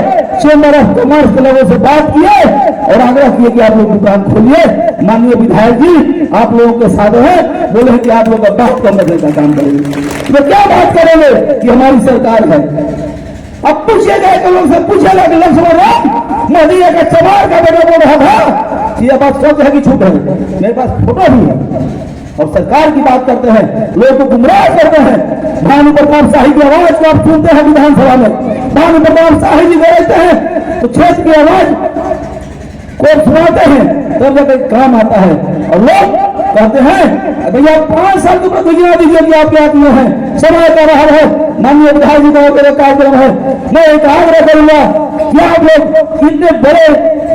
चेंबर ऑफ कॉमर्स के लोगों से बात किए और आग्रह किए कि आप लोग दुकान खोलिए। माननीय विधायक जी आप लोगों के साथ हैं, बोले कि आप लोग बात कम करने का काम करेंगे। तो क्या बात करेंगे कि हमारी सरकार है। अब पूछिएगा एक लोग से, पूछेगा कि लोकसभा मोदी का चमार का बेटा बोल रहा था कि यह बात सच है कि झूठ है। मेरे पास फोटो भी है और सरकार की बात करते हैं, लोगों को गुमराह करते हैं। भानु प्रताप शाही की आवाज को आप सुनते हैं विधानसभा में, भानु प्रताप शाही जी बोलते हैं तो क्षेत्र की आवाज को सुनाते हैं तब जाकर काम आता है। और लोग कहते हैं भैया 5 साल की प्रतिज्ञा दीजिए कि आप क्या किए हैं, समय का रहा है। माननीय विधायक जी का कार्यक्रम है, मैं एक आग्रह करूंगा कि आप लोग इतने बड़े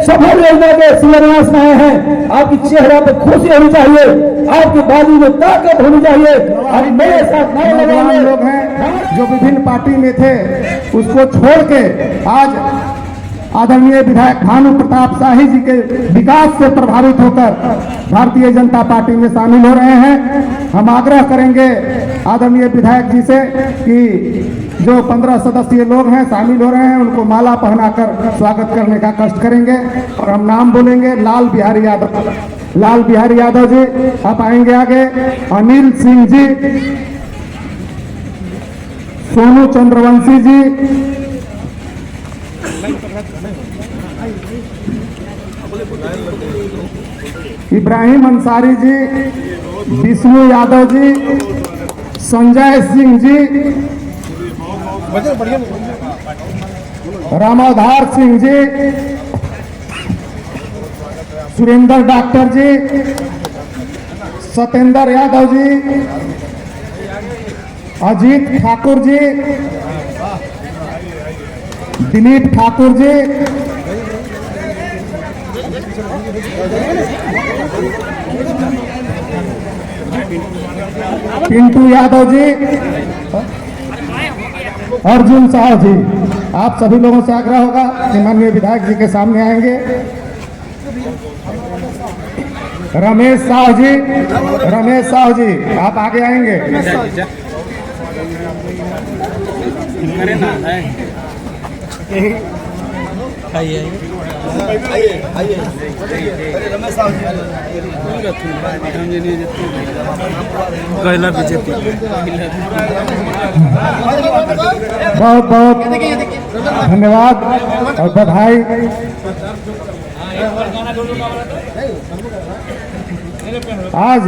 सफल योजना के शिलान्यास में आए हैं, आपकी चेहरा पर खुशी होनी चाहिए, आपकी बाजू में ताकत होनी चाहिए। आप मेरे साथ नौजवान लोग हैं जो विभिन्न पार्टी में थे, उसको छोड़ के आज आदरणीय विधायक भानु प्रताप शाही जी के विकास से प्रभावित होकर भारतीय जनता पार्टी में शामिल हो रहे हैं। हम आग्रह करेंगे आदरणीय विधायक जी से कि जो 15 सदस्यीय लोग हैं शामिल हो रहे हैं, उनको माला पहनाकर स्वागत करने का कष्ट करेंगे और हम नाम बोलेंगे। लाल बिहारी यादव, लाल बिहारी यादव जी आप आएंगे आगे। अनिल सिंह जी, सोनू चंद्रवंशी जी, इब्राहिम अंसारी जी, विष्णु यादव जी, संजय सिंह जी, रामाधार सिंह जी, सुरेंद्र डॉक्टर जी, सत्येंद्र यादव जी, अजीत ठाकुर जी, दिलीप ठाकुर जी, पिंटू यादव जी, अर्जुन साहु जी। आप सभी लोगों से आग्रह होगा कि माननीय विधायक जी के सामने आएंगे। रमेश साहु जी आप आगे आएंगे। बहुत बहुत धन्यवाद और बधाई। आज